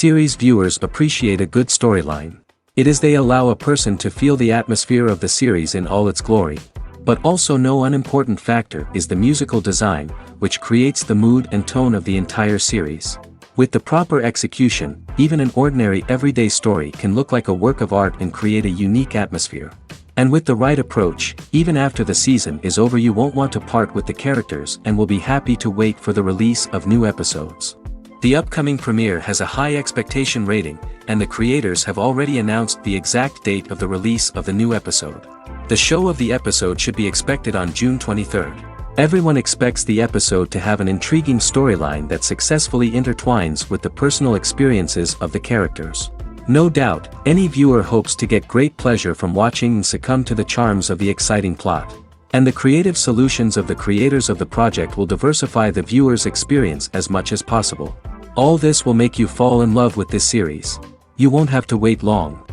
Series viewers appreciate a good storyline. It is they allow a person to feel the atmosphere of the series in all its glory. But also no unimportant factor is the musical design, which creates the mood and tone of the entire series. With the proper execution, even an ordinary everyday story can look like a work of art and create a unique atmosphere. And with the right approach, even after the season is over you won't want to part with the characters and will be happy to wait for the release of new episodes. The upcoming premiere has a high expectation rating, and the creators have already announced the exact date of the release of the new episode. The show of the episode should be expected on June 23rd. Everyone expects the episode to have an intriguing storyline that successfully intertwines with the personal experiences of the characters. No doubt, any viewer hopes to get great pleasure from watching and succumb to the charms of the exciting plot. And the creative solutions of the creators of the project will diversify the viewer's experience as much as possible. All this will make you fall in love with this series. You won't have to wait long.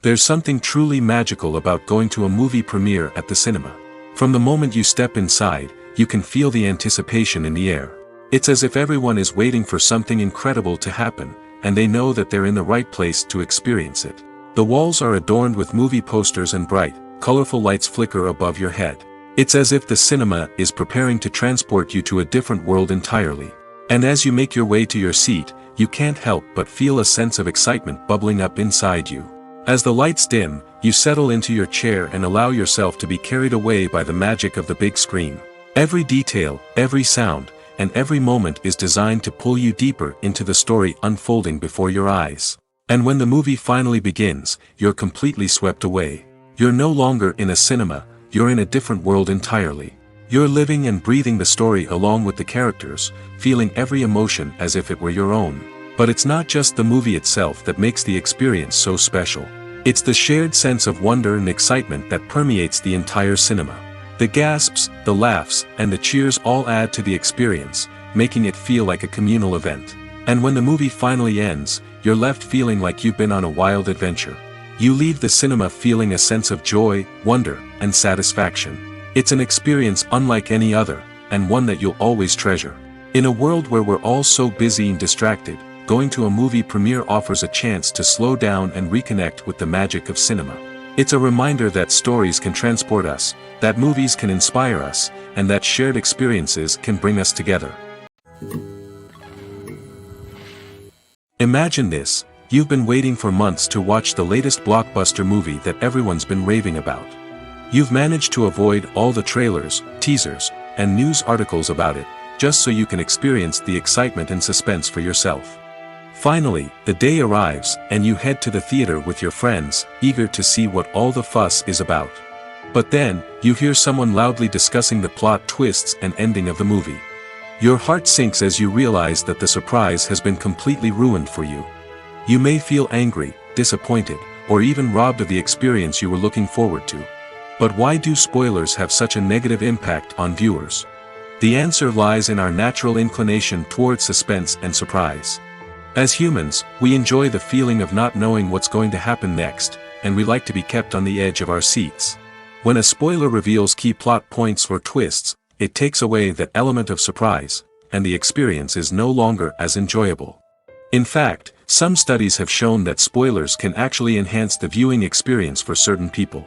There's something truly magical about going to a movie premiere at the cinema. From the moment you step inside, you can feel the anticipation in the air. It's as if everyone is waiting for something incredible to happen, and they know that they're in the right place to experience it. The walls are adorned with movie posters and bright, colorful lights flicker above your head. It's as if the cinema is preparing to transport you to a different world entirely. And as you make your way to your seat, you can't help but feel a sense of excitement bubbling up inside you. As the lights dim, you settle into your chair and allow yourself to be carried away by the magic of the big screen. Every detail, every sound, and every moment is designed to pull you deeper into the story unfolding before your eyes. And when the movie finally begins, you're completely swept away. You're no longer in a cinema, you're in a different world entirely. You're living and breathing the story along with the characters, feeling every emotion as if it were your own. But it's not just the movie itself that makes the experience so special. It's the shared sense of wonder and excitement that permeates the entire cinema. The gasps, the laughs, and the cheers all add to the experience, making it feel like a communal event. And when the movie finally ends, you're left feeling like you've been on a wild adventure. You leave the cinema feeling a sense of joy, wonder, and satisfaction. It's an experience unlike any other, and one that you'll always treasure. In a world where we're all so busy and distracted, going to a movie premiere offers a chance to slow down and reconnect with the magic of cinema. It's a reminder that stories can transport us, that movies can inspire us, and that shared experiences can bring us together. Imagine this, you've been waiting for months to watch the latest blockbuster movie that everyone's been raving about. You've managed to avoid all the trailers, teasers, and news articles about it, just so you can experience the excitement and suspense for yourself. Finally, the day arrives, and you head to the theater with your friends, eager to see what all the fuss is about. But then, you hear someone loudly discussing the plot twists and ending of the movie. Your heart sinks as you realize that the surprise has been completely ruined for you. You may feel angry, disappointed, or even robbed of the experience you were looking forward to. But why do spoilers have such a negative impact on viewers? The answer lies in our natural inclination towards suspense and surprise. As humans, we enjoy the feeling of not knowing what's going to happen next, and we like to be kept on the edge of our seats. When a spoiler reveals key plot points or twists, it takes away that element of surprise, and the experience is no longer as enjoyable. In fact, some studies have shown that spoilers can actually enhance the viewing experience for certain people.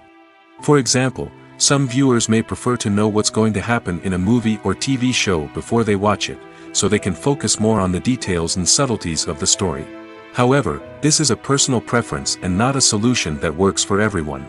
For example, some viewers may prefer to know what's going to happen in a movie or TV show before they watch it, so they can focus more on the details and subtleties of the story. However, this is a personal preference and not a solution that works for everyone.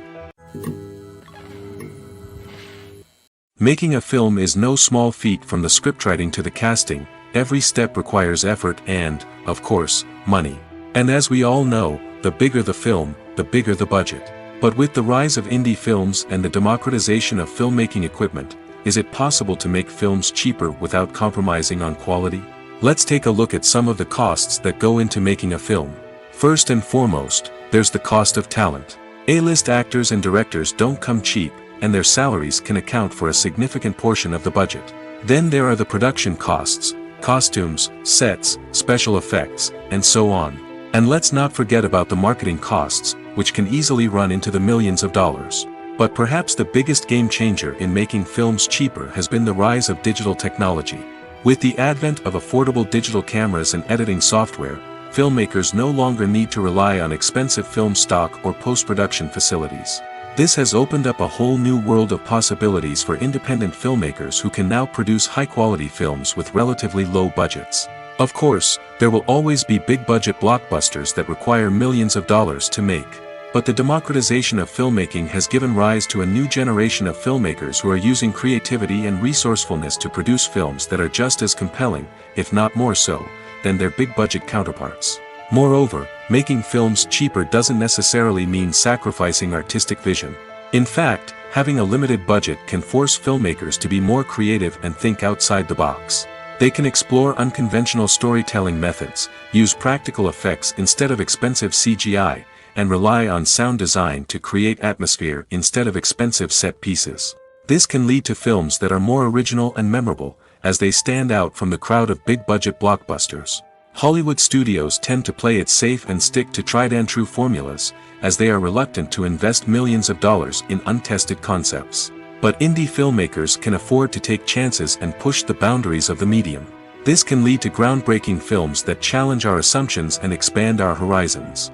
Making a film is no small feat. From the scriptwriting to the casting, every step requires effort and, of course, money. And as we all know, the bigger the film, the bigger the budget. But with the rise of indie films and the democratization of filmmaking equipment, is it possible to make films cheaper without compromising on quality? Let's take a look at some of the costs that go into making a film. First and foremost, there's the cost of talent. A-list actors and directors don't come cheap, and their salaries can account for a significant portion of the budget. Then there are the production costs, costumes, sets, special effects, and so on. And let's not forget about the marketing costs, which can easily run into the millions of dollars. But perhaps the biggest game changer in making films cheaper has been the rise of digital technology. With the advent of affordable digital cameras and editing software, filmmakers no longer need to rely on expensive film stock or post-production facilities. This has opened up a whole new world of possibilities for independent filmmakers who can now produce high-quality films with relatively low budgets. Of course, there will always be big-budget blockbusters that require millions of dollars to make. But the democratization of filmmaking has given rise to a new generation of filmmakers who are using creativity and resourcefulness to produce films that are just as compelling, if not more so, than their big-budget counterparts. Moreover, making films cheaper doesn't necessarily mean sacrificing artistic vision. In fact, having a limited budget can force filmmakers to be more creative and think outside the box. They can explore unconventional storytelling methods, use practical effects instead of expensive CGI, and rely on sound design to create atmosphere instead of expensive set pieces. This can lead to films that are more original and memorable, as they stand out from the crowd of big-budget blockbusters. Hollywood studios tend to play it safe and stick to tried-and-true formulas, as they are reluctant to invest millions of dollars in untested concepts. But indie filmmakers can afford to take chances and push the boundaries of the medium. This can lead to groundbreaking films that challenge our assumptions and expand our horizons.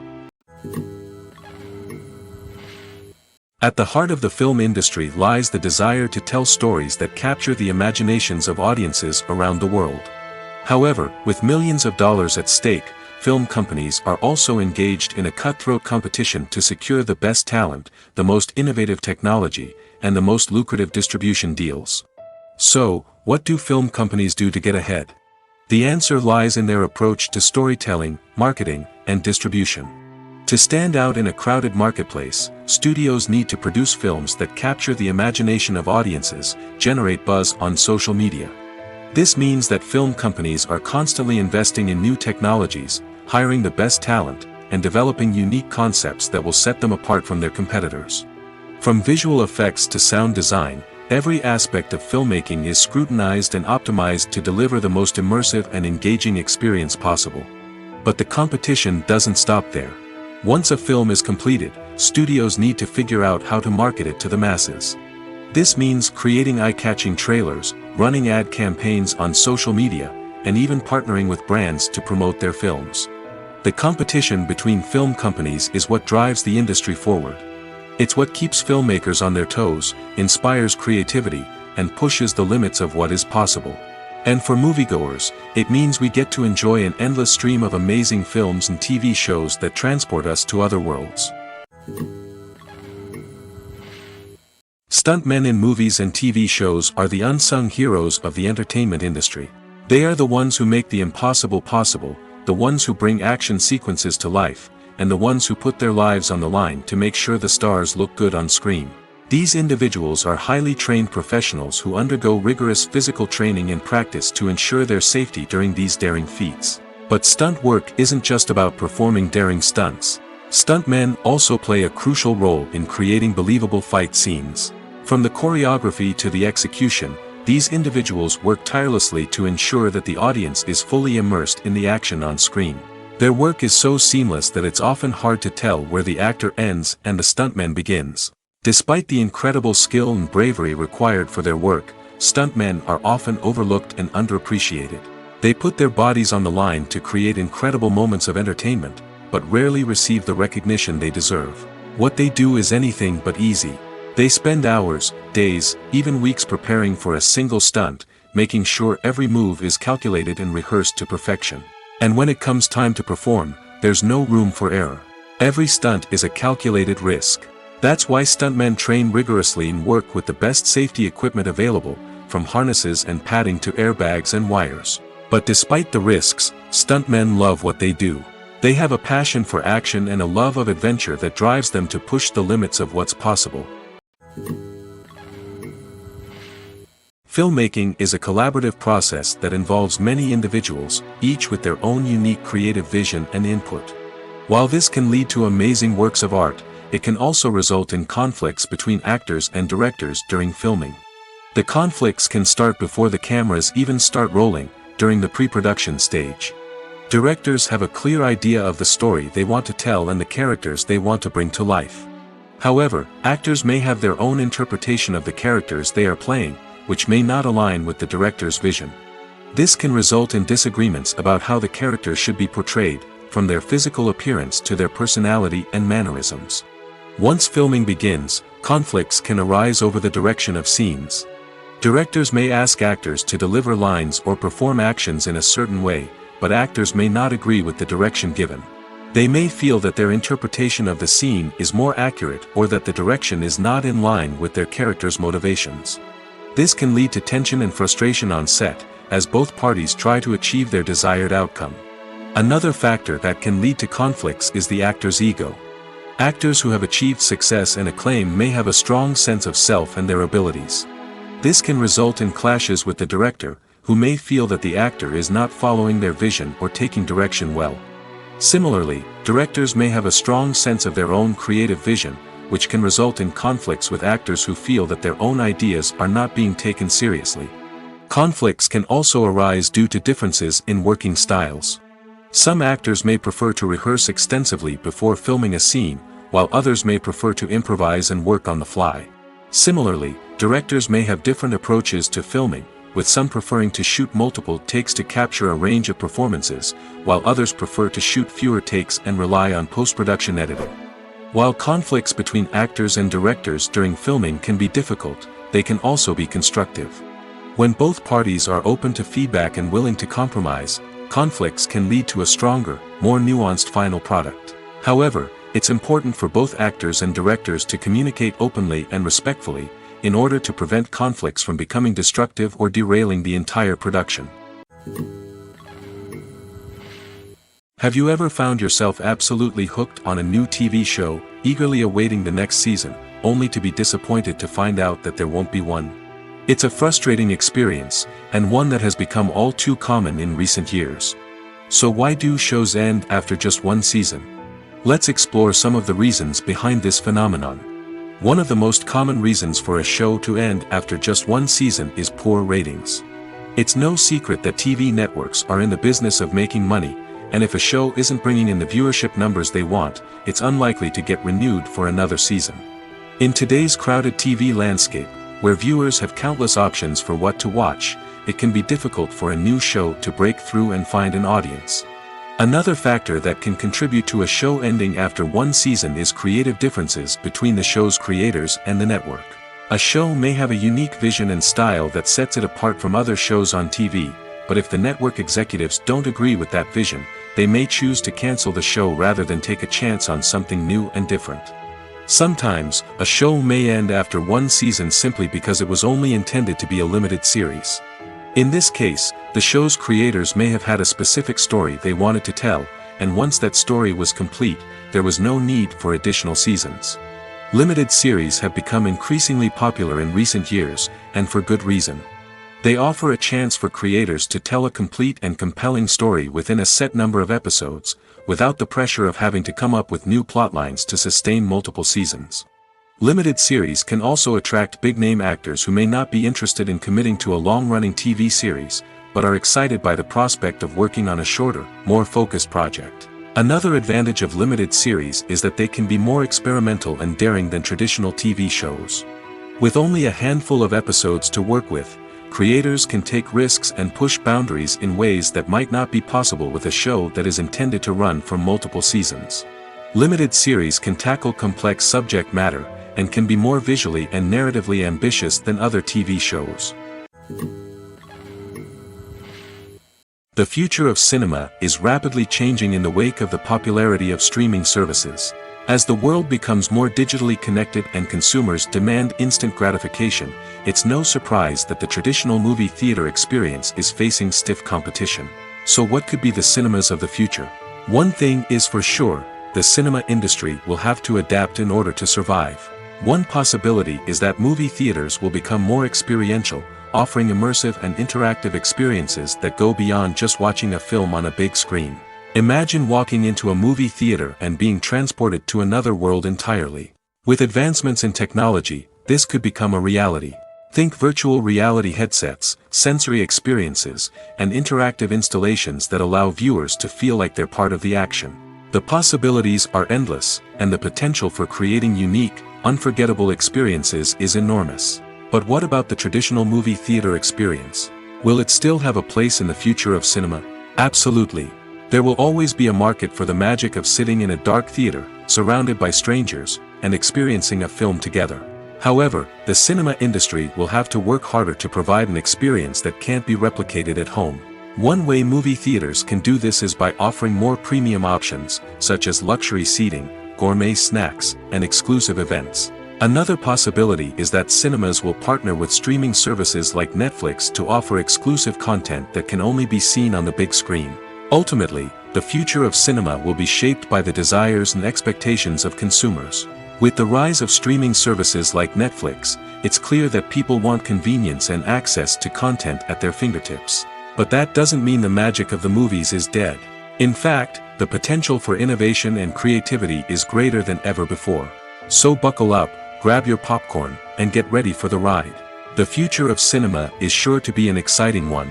At the heart of the film industry lies the desire to tell stories that capture the imaginations of audiences around the world. However, with millions of dollars at stake, film companies are also engaged in a cutthroat competition to secure the best talent, the most innovative technology, and the most lucrative distribution deals. So, what do film companies do to get ahead? The answer lies in their approach to storytelling, marketing, and distribution. To stand out in a crowded marketplace, studios need to produce films that capture the imagination of audiences, generate buzz on social media. This means that film companies are constantly investing in new technologies, hiring the best talent, and developing unique concepts that will set them apart from their competitors. From visual effects to sound design, every aspect of filmmaking is scrutinized and optimized to deliver the most immersive and engaging experience possible. But the competition doesn't stop there. Once a film is completed, studios need to figure out how to market it to the masses. This means creating eye-catching trailers, running ad campaigns on social media, and even partnering with brands to promote their films. The competition between film companies is what drives the industry forward. It's what keeps filmmakers on their toes, inspires creativity, and pushes the limits of what is possible. And for moviegoers, it means we get to enjoy an endless stream of amazing films and TV shows that transport us to other worlds. Stuntmen in movies and TV shows are the unsung heroes of the entertainment industry. They are the ones who make the impossible possible, the ones who bring action sequences to life, and the ones who put their lives on the line to make sure the stars look good on screen. These individuals are highly trained professionals who undergo rigorous physical training and practice to ensure their safety during these daring feats. But stunt work isn't just about performing daring stunts. Stuntmen also play a crucial role in creating believable fight scenes. From the choreography to the execution, these individuals work tirelessly to ensure that the audience is fully immersed in the action on screen. Their work is so seamless that it's often hard to tell where the actor ends and the stuntman begins. Despite the incredible skill and bravery required for their work, stuntmen are often overlooked and underappreciated. They put their bodies on the line to create incredible moments of entertainment, but rarely receive the recognition they deserve. What they do is anything but easy. They spend hours, days, even weeks preparing for a single stunt, making sure every move is calculated and rehearsed to perfection. And when it comes time to perform, there's no room for error. Every stunt is a calculated risk. That's why stuntmen train rigorously and work with the best safety equipment available, from harnesses and padding to airbags and wires. But despite the risks, stuntmen love what they do. They have a passion for action and a love of adventure that drives them to push the limits of what's possible. Filmmaking is a collaborative process that involves many individuals, each with their own unique creative vision and input. While this can lead to amazing works of art, it can also result in conflicts between actors and directors during filming. The conflicts can start before the cameras even start rolling, during the pre-production stage. Directors have a clear idea of the story they want to tell and the characters they want to bring to life. However, actors may have their own interpretation of the characters they are playing, which may not align with the director's vision. This can result in disagreements about how the character should be portrayed, from their physical appearance to their personality and mannerisms. Once filming begins, conflicts can arise over the direction of scenes. Directors may ask actors to deliver lines or perform actions in a certain way, but actors may not agree with the direction given. They may feel that their interpretation of the scene is more accurate or that the direction is not in line with their character's motivations. This can lead to tension and frustration on set, as both parties try to achieve their desired outcome. Another factor that can lead to conflicts is the actor's ego. Actors who have achieved success and acclaim may have a strong sense of self and their abilities. This can result in clashes with the director, who may feel that the actor is not following their vision or taking direction well. Similarly, directors may have a strong sense of their own creative vision, which can result in conflicts with actors who feel that their own ideas are not being taken seriously. Conflicts can also arise due to differences in working styles. Some actors may prefer to rehearse extensively before filming a scene, while others may prefer to improvise and work on the fly. Similarly, directors may have different approaches to filming, with some preferring to shoot multiple takes to capture a range of performances, while others prefer to shoot fewer takes and rely on post-production editing. While conflicts between actors and directors during filming can be difficult, they can also be constructive. When both parties are open to feedback and willing to compromise, conflicts can lead to a stronger, more nuanced final product. However, it's important for both actors and directors to communicate openly and respectfully, in order to prevent conflicts from becoming destructive or derailing the entire production. Have you ever found yourself absolutely hooked on a new TV show, eagerly awaiting the next season, only to be disappointed to find out that there won't be one? It's a frustrating experience, and one that has become all too common in recent years. So why do shows end after just one season? Let's explore some of the reasons behind this phenomenon. One of the most common reasons for a show to end after just one season is poor ratings. It's no secret that TV networks are in the business of making money, and if a show isn't bringing in the viewership numbers they want, it's unlikely to get renewed for another season. In today's crowded TV landscape, where viewers have countless options for what to watch, it can be difficult for a new show to break through and find an audience. Another factor that can contribute to a show ending after one season is creative differences between the show's creators and the network. A show may have a unique vision and style that sets it apart from other shows on TV, but if the network executives don't agree with that vision, they may choose to cancel the show rather than take a chance on something new and different. Sometimes, a show may end after one season simply because it was only intended to be a limited series. In this case, the show's creators may have had a specific story they wanted to tell, and once that story was complete, there was no need for additional seasons. Limited series have become increasingly popular in recent years, and for good reason. They offer a chance for creators to tell a complete and compelling story within a set number of episodes, without the pressure of having to come up with new plotlines to sustain multiple seasons. Limited series can also attract big-name actors who may not be interested in committing to a long-running TV series, but are excited by the prospect of working on a shorter, more focused project. Another advantage of limited series is that they can be more experimental and daring than traditional TV shows. With only a handful of episodes to work with, creators can take risks and push boundaries in ways that might not be possible with a show that is intended to run for multiple seasons. Limited series can tackle complex subject matter, and can be more visually and narratively ambitious than other TV shows. The future of cinema is rapidly changing in the wake of the popularity of streaming services. As the world becomes more digitally connected and consumers demand instant gratification, it's no surprise that the traditional movie theater experience is facing stiff competition. So what could be the cinemas of the future? One thing is for sure, the cinema industry will have to adapt in order to survive. One possibility is that movie theaters will become more experiential, offering immersive and interactive experiences that go beyond just watching a film on a big screen. Imagine walking into a movie theater and being transported to another world entirely. With advancements in technology, this could become a reality. Think virtual reality headsets, sensory experiences, and interactive installations that allow viewers to feel like they're part of the action. The possibilities are endless, and the potential for creating unique, unforgettable experiences is enormous. But what about the traditional movie theater experience? Will it still have a place in the future of cinema? Absolutely. There will always be a market for the magic of sitting in a dark theater, surrounded by strangers, and experiencing a film together. However, the cinema industry will have to work harder to provide an experience that can't be replicated at home. One way movie theaters can do this is by offering more premium options, such as luxury seating, gourmet snacks, and exclusive events. Another possibility is that cinemas will partner with streaming services like Netflix to offer exclusive content that can only be seen on the big screen. Ultimately, the future of cinema will be shaped by the desires and expectations of consumers. With the rise of streaming services like Netflix, it's clear that people want convenience and access to content at their fingertips. But that doesn't mean the magic of the movies is dead. In fact, the potential for innovation and creativity is greater than ever before. So buckle up, grab your popcorn, and get ready for the ride. The future of cinema is sure to be an exciting one.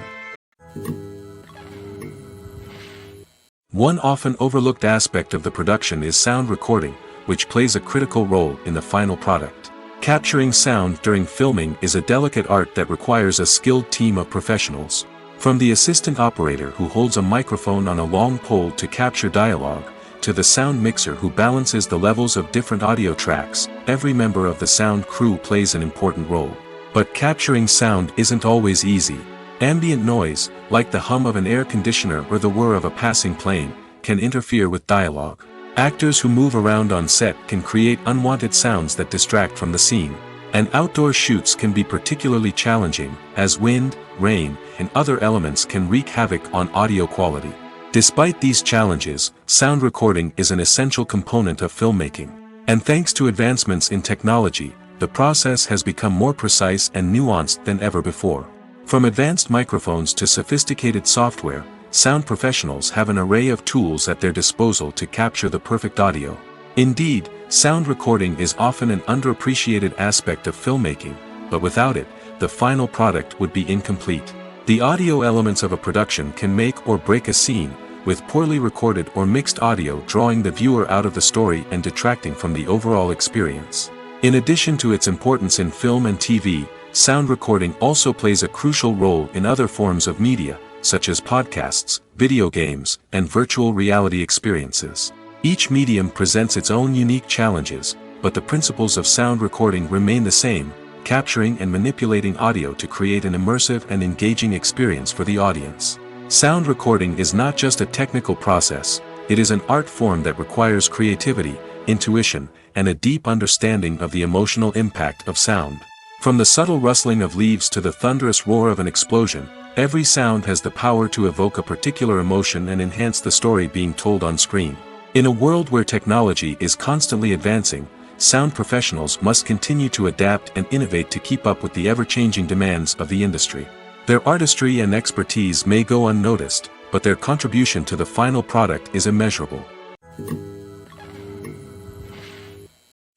One often overlooked aspect of the production is sound recording, which plays a critical role in the final product. Capturing sound during filming is a delicate art that requires a skilled team of professionals. From the assistant operator who holds a microphone on a long pole to capture dialogue, to the sound mixer who balances the levels of different audio tracks, every member of the sound crew plays an important role. But capturing sound isn't always easy. Ambient noise, like the hum of an air conditioner or the whir of a passing plane, can interfere with dialogue. Actors who move around on set can create unwanted sounds that distract from the scene. And outdoor shoots can be particularly challenging, as wind, rain, and other elements can wreak havoc on audio quality. Despite these challenges, sound recording is an essential component of filmmaking. And thanks to advancements in technology, the process has become more precise and nuanced than ever before. From advanced microphones to sophisticated software, sound professionals have an array of tools at their disposal to capture the perfect audio. Indeed, sound recording is often an underappreciated aspect of filmmaking, but without it, the final product would be incomplete. The audio elements of a production can make or break a scene, with poorly recorded or mixed audio drawing the viewer out of the story and detracting from the overall experience. In addition to its importance in film and TV, sound recording also plays a crucial role in other forms of media, such as podcasts, video games, and virtual reality experiences. Each medium presents its own unique challenges, but the principles of sound recording remain the same, capturing and manipulating audio to create an immersive and engaging experience for the audience. Sound recording is not just a technical process, it is an art form that requires creativity, intuition, and a deep understanding of the emotional impact of sound. From the subtle rustling of leaves to the thunderous roar of an explosion, every sound has the power to evoke a particular emotion and enhance the story being told on screen. In a world where technology is constantly advancing, sound professionals must continue to adapt and innovate to keep up with the ever-changing demands of the industry. Their artistry and expertise may go unnoticed, but their contribution to the final product is immeasurable.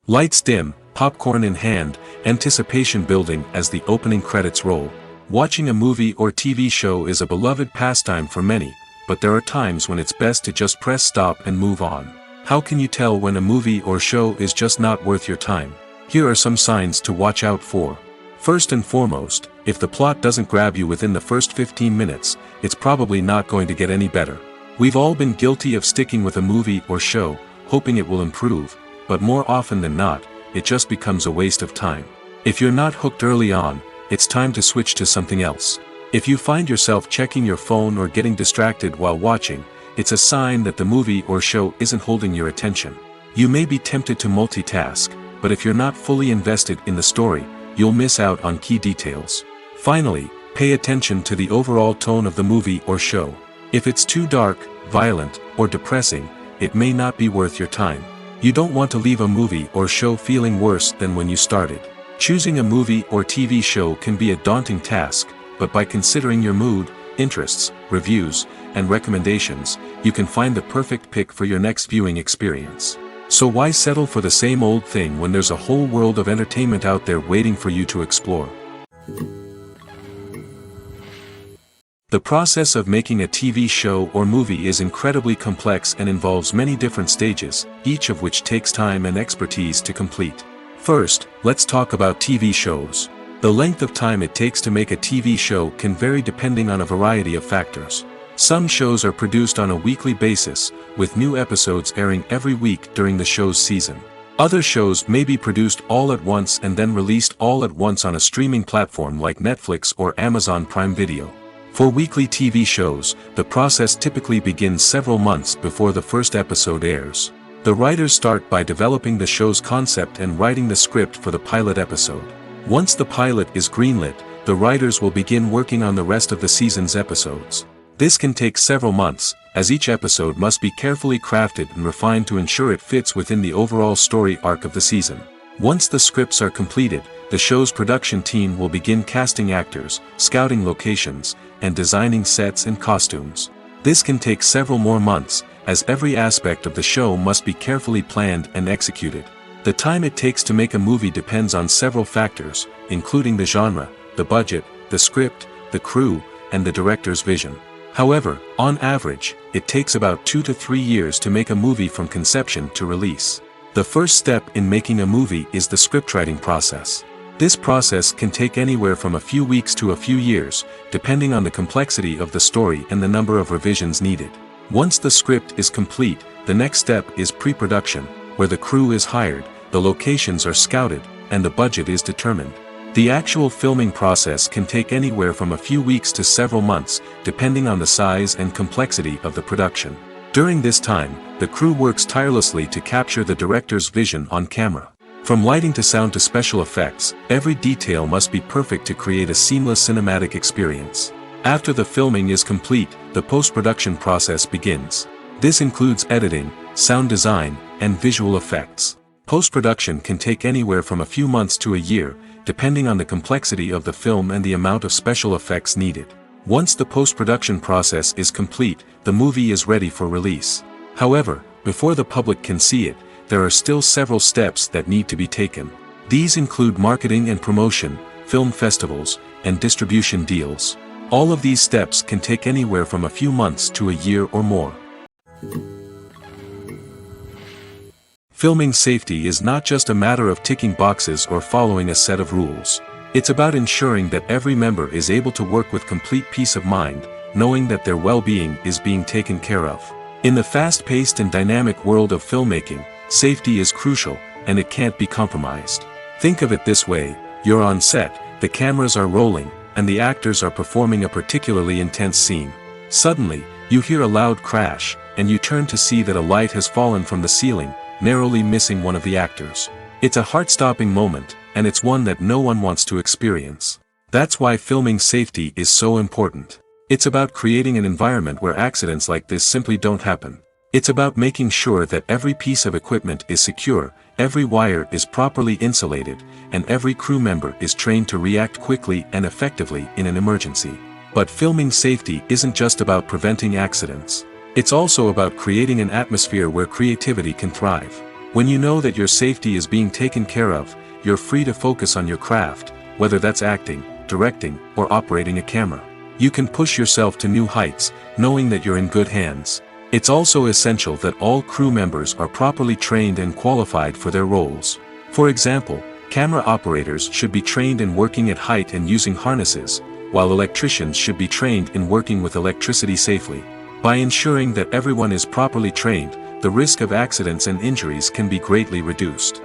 Lights dim, popcorn in hand, anticipation building as the opening credits roll. Watching a movie or TV show is a beloved pastime for many, but there are times when it's best to just press stop and move on. How can you tell when a movie or show is just not worth your time? Here are some signs to watch out for. First and foremost, if the plot doesn't grab you within the first 15 minutes, it's probably not going to get any better. We've all been guilty of sticking with a movie or show, hoping it will improve, but more often than not, it just becomes a waste of time. If you're not hooked early on, it's time to switch to something else. If you find yourself checking your phone or getting distracted while watching, it's a sign that the movie or show isn't holding your attention. You may be tempted to multitask, but if you're not fully invested in the story, you'll miss out on key details. Finally, pay attention to the overall tone of the movie or show. If it's too dark, violent, or depressing, it may not be worth your time. You don't want to leave a movie or show feeling worse than when you started. Choosing a movie or TV show can be a daunting task, but by considering your mood, interests, reviews, and recommendations, you can find the perfect pick for your next viewing experience. So why settle for the same old thing when there's a whole world of entertainment out there waiting for you to explore? The process of making a TV show or movie is incredibly complex and involves many different stages, each of which takes time and expertise to complete. First, let's talk about TV shows. The length of time it takes to make a TV show can vary depending on a variety of factors. Some shows are produced on a weekly basis, with new episodes airing every week during the show's season. Other shows may be produced all at once and then released all at once on a streaming platform like Netflix or Amazon Prime Video. For weekly TV shows, the process typically begins several months before the first episode airs. The writers start by developing the show's concept and writing the script for the pilot episode. Once the pilot is greenlit, the writers will begin working on the rest of the season's episodes. This can take several months, as each episode must be carefully crafted and refined to ensure it fits within the overall story arc of the season. Once the scripts are completed, the show's production team will begin casting actors, scouting locations, and designing sets and costumes. This can take several more months, as every aspect of the show must be carefully planned and executed. The time it takes to make a movie depends on several factors, including the genre, the budget, the script, the crew, and the director's vision. However, on average, it takes about 2 to 3 years to make a movie from conception to release. The first step in making a movie is the scriptwriting process. This process can take anywhere from a few weeks to a few years, depending on the complexity of the story and the number of revisions needed. Once the script is complete, the next step is pre-production, where the crew is hired, the locations are scouted, and the budget is determined. The actual filming process can take anywhere from a few weeks to several months, depending on the size and complexity of the production. During this time, the crew works tirelessly to capture the director's vision on camera. From lighting to sound to special effects, every detail must be perfect to create a seamless cinematic experience. After the filming is complete, the post-production process begins. This includes editing, sound design, and visual effects. Post-production can take anywhere from a few months to a year, depending on the complexity of the film and the amount of special effects needed. Once the post-production process is complete, the movie is ready for release. However, before the public can see it, there are still several steps that need to be taken. These include marketing and promotion, film festivals, and distribution deals. All of these steps can take anywhere from a few months to a year or more. Filming safety is not just a matter of ticking boxes or following a set of rules. It's about ensuring that every member is able to work with complete peace of mind, knowing that their well-being is being taken care of. In the fast-paced and dynamic world of filmmaking, safety is crucial, and it can't be compromised. Think of it this way: you're on set, the cameras are rolling, and the actors are performing a particularly intense scene. Suddenly, you hear a loud crash, and you turn to see that a light has fallen from the ceiling, narrowly missing one of the actors. It's a heart-stopping moment, and it's one that no one wants to experience. That's why filming safety is so important. It's about creating an environment where accidents like this simply don't happen. It's about making sure that every piece of equipment is secure, every wire is properly insulated, and every crew member is trained to react quickly and effectively in an emergency. But filming safety isn't just about preventing accidents. It's also about creating an atmosphere where creativity can thrive. When you know that your safety is being taken care of, you're free to focus on your craft, whether that's acting, directing, or operating a camera. You can push yourself to new heights, knowing that you're in good hands. It's also essential that all crew members are properly trained and qualified for their roles. For example, camera operators should be trained in working at height and using harnesses, while electricians should be trained in working with electricity safely. By ensuring that everyone is properly trained, the risk of accidents and injuries can be greatly reduced.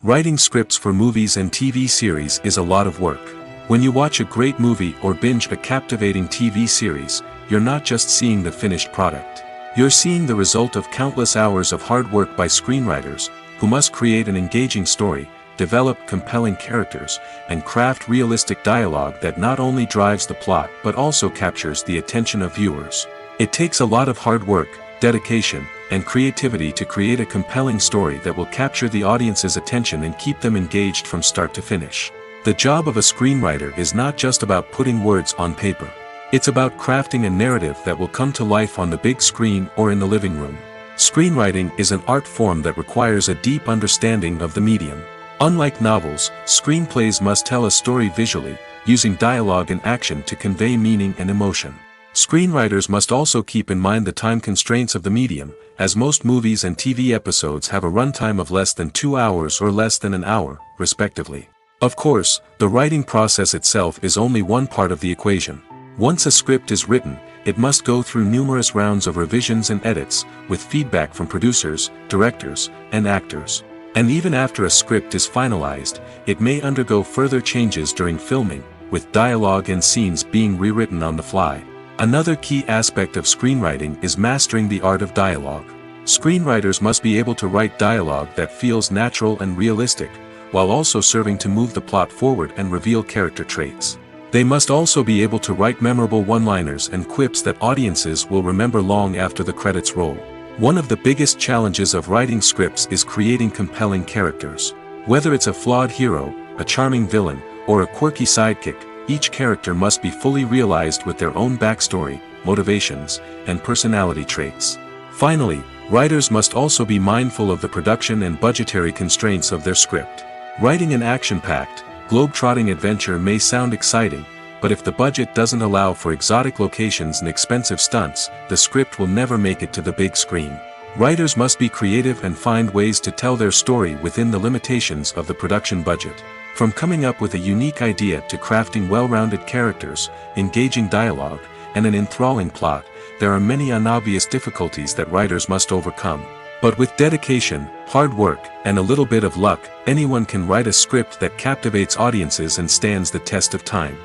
Writing scripts for movies and TV series is a lot of work. When you watch a great movie or binge a captivating TV series, you're not just seeing the finished product. You're seeing the result of countless hours of hard work by screenwriters, who must create an engaging story, develop compelling characters, and craft realistic dialogue that not only drives the plot but also captures the attention of viewers. It takes a lot of hard work, dedication, and creativity to create a compelling story that will capture the audience's attention and keep them engaged from start to finish. The job of a screenwriter is not just about putting words on paper. It's about crafting a narrative that will come to life on the big screen or in the living room. Screenwriting is an art form that requires a deep understanding of the medium. Unlike novels, screenplays must tell a story visually, using dialogue and action to convey meaning and emotion. Screenwriters must also keep in mind the time constraints of the medium, as most movies and TV episodes have a runtime of less than 2 hours or less than an hour, respectively. Of course, the writing process itself is only one part of the equation. Once a script is written, it must go through numerous rounds of revisions and edits, with feedback from producers, directors, and actors. And even after a script is finalized, it may undergo further changes during filming, with dialogue and scenes being rewritten on the fly. Another key aspect of screenwriting is mastering the art of dialogue. Screenwriters must be able to write dialogue that feels natural and realistic, while also serving to move the plot forward and reveal character traits. They must also be able to write memorable one-liners and quips that audiences will remember long after the credits roll. One of the biggest challenges of writing scripts is creating compelling characters. Whether it's a flawed hero, a charming villain, or a quirky sidekick, each character must be fully realized with their own backstory, motivations, and personality traits. Finally, writers must also be mindful of the production and budgetary constraints of their script. Writing an action-packed, globe-trotting adventure may sound exciting, but if the budget doesn't allow for exotic locations and expensive stunts, the script will never make it to the big screen. Writers must be creative and find ways to tell their story within the limitations of the production budget. From coming up with a unique idea to crafting well-rounded characters, engaging dialogue, and an enthralling plot, there are many unobvious difficulties that writers must overcome. But with dedication, hard work, and a little bit of luck, anyone can write a script that captivates audiences and stands the test of time.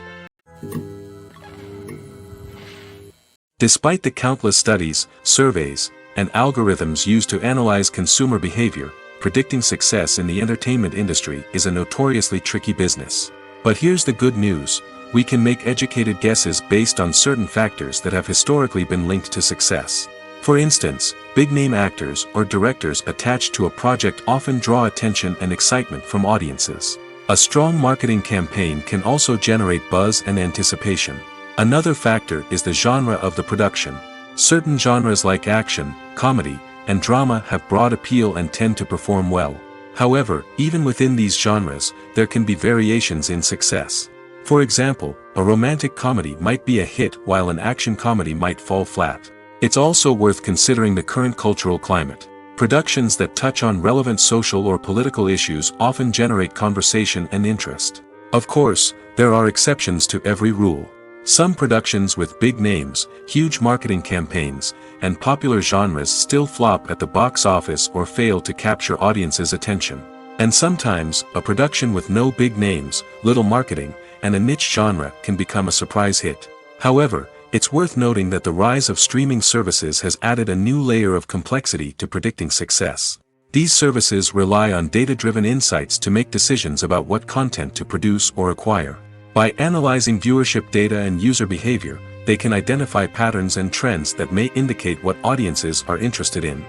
Despite the countless studies, surveys, and algorithms used to analyze consumer behavior, predicting success in the entertainment industry is a notoriously tricky business. But here's the good news: we can make educated guesses based on certain factors that have historically been linked to success. For instance, big-name actors or directors attached to a project often draw attention and excitement from audiences. A strong marketing campaign can also generate buzz and anticipation. Another factor is the genre of the production. Certain genres like action, comedy, and drama have broad appeal and tend to perform well. However, even within these genres, there can be variations in success. For example, a romantic comedy might be a hit while an action comedy might fall flat. It's also worth considering the current cultural climate. Productions that touch on relevant social or political issues often generate conversation and interest. Of course, there are exceptions to every rule. Some productions with big names, huge marketing campaigns, and popular genres still flop at the box office or fail to capture audiences' attention. And sometimes, a production with no big names, little marketing, and a niche genre can become a surprise hit. However, it's worth noting that the rise of streaming services has added a new layer of complexity to predicting success. These services rely on data-driven insights to make decisions about what content to produce or acquire. By analyzing viewership data and user behavior, they can identify patterns and trends that may indicate what audiences are interested in.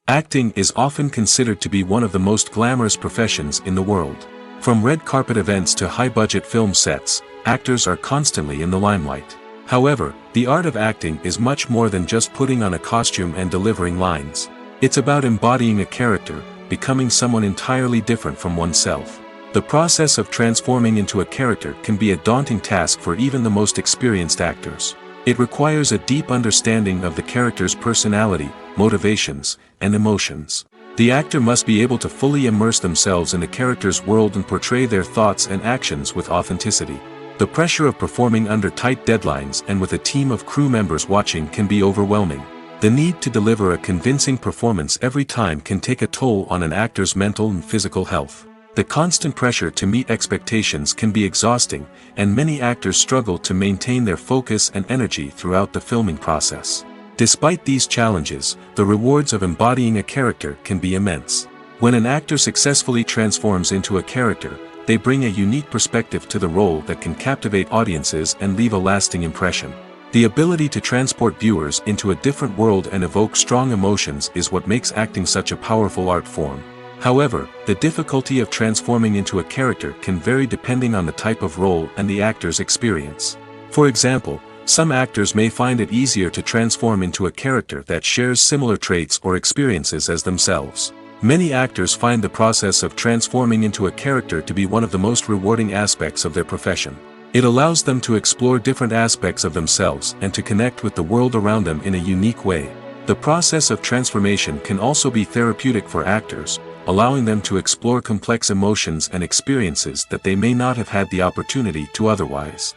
Acting is often considered to be one of the most glamorous professions in the world. From red carpet events to high-budget film sets, actors are constantly in the limelight. However, the art of acting is much more than just putting on a costume and delivering lines. It's about embodying a character, becoming someone entirely different from oneself. The process of transforming into a character can be a daunting task for even the most experienced actors. It requires a deep understanding of the character's personality, motivations, and emotions. The actor must be able to fully immerse themselves in the character's world and portray their thoughts and actions with authenticity. The pressure of performing under tight deadlines and with a team of crew members watching can be overwhelming. The need to deliver a convincing performance every time can take a toll on an actor's mental and physical health. The constant pressure to meet expectations can be exhausting, and many actors struggle to maintain their focus and energy throughout the filming process. Despite these challenges, the rewards of embodying a character can be immense. When an actor successfully transforms into a character, they bring a unique perspective to the role that can captivate audiences and leave a lasting impression. The ability to transport viewers into a different world and evoke strong emotions is what makes acting such a powerful art form. However, the difficulty of transforming into a character can vary depending on the type of role and the actor's experience. For example, some actors may find it easier to transform into a character that shares similar traits or experiences as themselves. Many actors find the process of transforming into a character to be one of the most rewarding aspects of their profession. It allows them to explore different aspects of themselves and to connect with the world around them in a unique way. The process of transformation can also be therapeutic for actors, allowing them to explore complex emotions and experiences that they may not have had the opportunity to otherwise.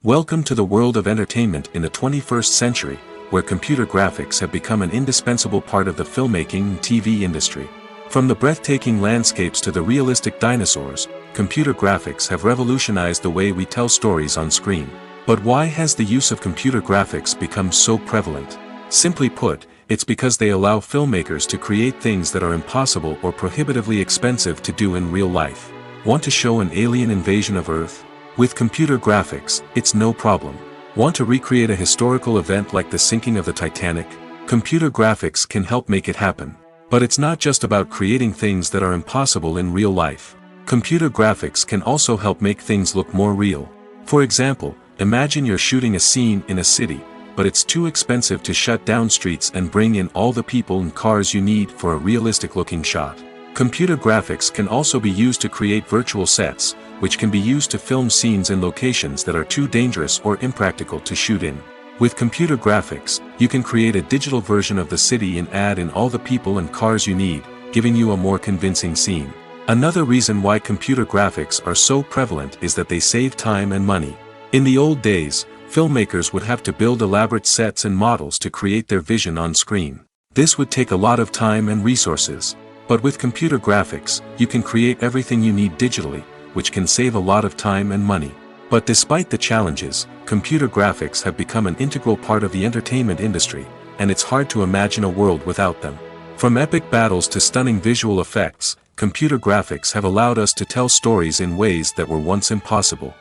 Welcome to the world of entertainment in the 21st century, where computer graphics have become an indispensable part of the filmmaking and TV industry. From the breathtaking landscapes to the realistic dinosaurs, computer graphics have revolutionized the way we tell stories on screen. But why has the use of computer graphics become so prevalent? Simply put, it's because they allow filmmakers to create things that are impossible or prohibitively expensive to do in real life. Want to show an alien invasion of Earth? With computer graphics, it's no problem. Want to recreate a historical event like the sinking of the Titanic? Computer graphics can help make it happen. But it's not just about creating things that are impossible in real life. Computer graphics can also help make things look more real. For example, imagine you're shooting a scene in a city, but it's too expensive to shut down streets and bring in all the people and cars you need for a realistic-looking shot. Computer graphics can also be used to create virtual sets, which can be used to film scenes in locations that are too dangerous or impractical to shoot in. With computer graphics, you can create a digital version of the city and add in all the people and cars you need, giving you a more convincing scene. Another reason why computer graphics are so prevalent is that they save time and money. In the old days, filmmakers would have to build elaborate sets and models to create their vision on screen. This would take a lot of time and resources. But with computer graphics, you can create everything you need digitally, which can save a lot of time and money. But despite the challenges, computer graphics have become an integral part of the entertainment industry, and it's hard to imagine a world without them. From epic battles to stunning visual effects, computer graphics have allowed us to tell stories in ways that were once impossible.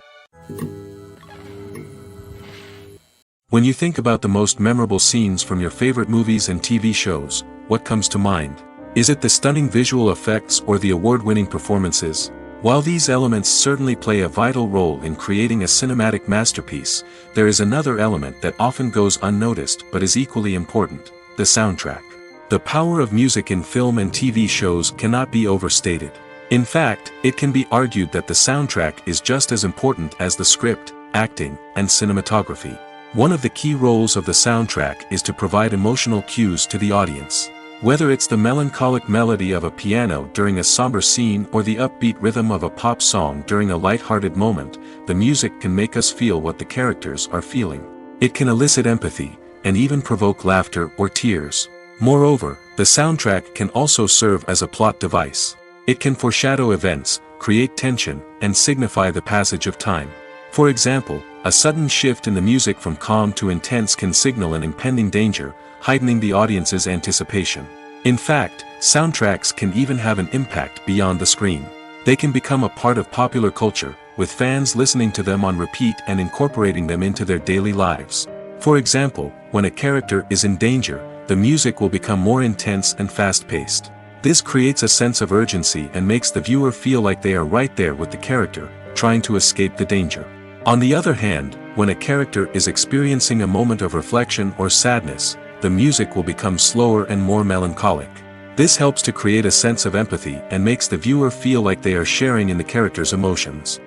When you think about the most memorable scenes from your favorite movies and TV shows, what comes to mind? Is it the stunning visual effects or the award-winning performances? While these elements certainly play a vital role in creating a cinematic masterpiece, there is another element that often goes unnoticed but is equally important: the soundtrack. The power of music in film and TV shows cannot be overstated. In fact, it can be argued that the soundtrack is just as important as the script, acting, and cinematography. One of the key roles of the soundtrack is to provide emotional cues to the audience. Whether it's the melancholic melody of a piano during a somber scene or the upbeat rhythm of a pop song during a light-hearted moment, the music can make us feel what the characters are feeling. It can elicit empathy, and even provoke laughter or tears. Moreover, the soundtrack can also serve as a plot device. It can foreshadow events, create tension, and signify the passage of time. For example, a sudden shift in the music from calm to intense can signal an impending danger, heightening the audience's anticipation. In fact, soundtracks can even have an impact beyond the screen. They can become a part of popular culture, with fans listening to them on repeat and incorporating them into their daily lives. For example, when a character is in danger, the music will become more intense and fast-paced. This creates a sense of urgency and makes the viewer feel like they are right there with the character, trying to escape the danger. On the other hand, when a character is experiencing a moment of reflection or sadness, the music will become slower and more melancholic. This helps to create a sense of empathy and makes the viewer feel like they are sharing in the character's emotions.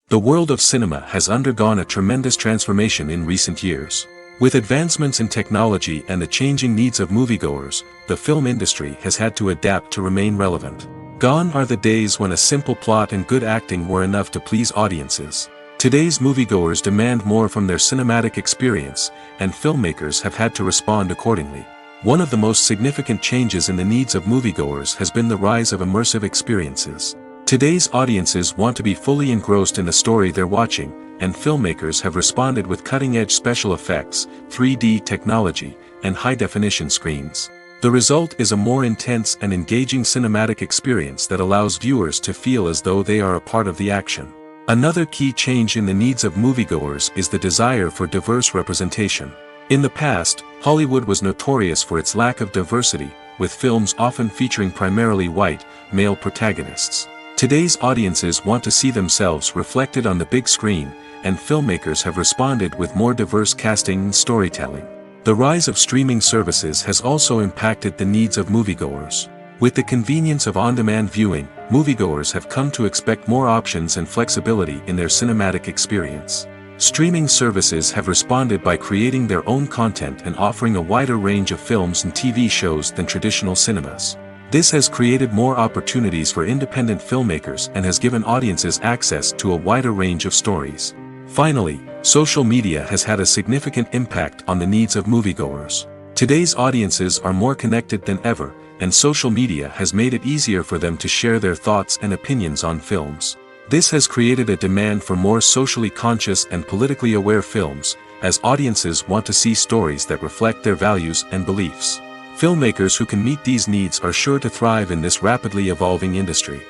The world of cinema has undergone a tremendous transformation in recent years. With advancements in technology and the changing needs of moviegoers, the film industry has had to adapt to remain relevant. Gone are the days when a simple plot and good acting were enough to please audiences. Today's moviegoers demand more from their cinematic experience, and filmmakers have had to respond accordingly. One of the most significant changes in the needs of moviegoers has been the rise of immersive experiences. Today's audiences want to be fully engrossed in the story they're watching, and filmmakers have responded with cutting-edge special effects, 3D technology, and high-definition screens. The result is a more intense and engaging cinematic experience that allows viewers to feel as though they are a part of the action. Another key change in the needs of moviegoers is the desire for diverse representation. In the past, Hollywood was notorious for its lack of diversity, with films often featuring primarily white, male protagonists. Today's audiences want to see themselves reflected on the big screen, and filmmakers have responded with more diverse casting and storytelling. The rise of streaming services has also impacted the needs of moviegoers. With the convenience of on-demand viewing, moviegoers have come to expect more options and flexibility in their cinematic experience. Streaming services have responded by creating their own content and offering a wider range of films and TV shows than traditional cinemas. This has created more opportunities for independent filmmakers and has given audiences access to a wider range of stories. Finally, social media has had a significant impact on the needs of moviegoers. Today's audiences are more connected than ever, and social media has made it easier for them to share their thoughts and opinions on films. This has created a demand for more socially conscious and politically aware films, as audiences want to see stories that reflect their values and beliefs. Filmmakers who can meet these needs are sure to thrive in this rapidly evolving industry.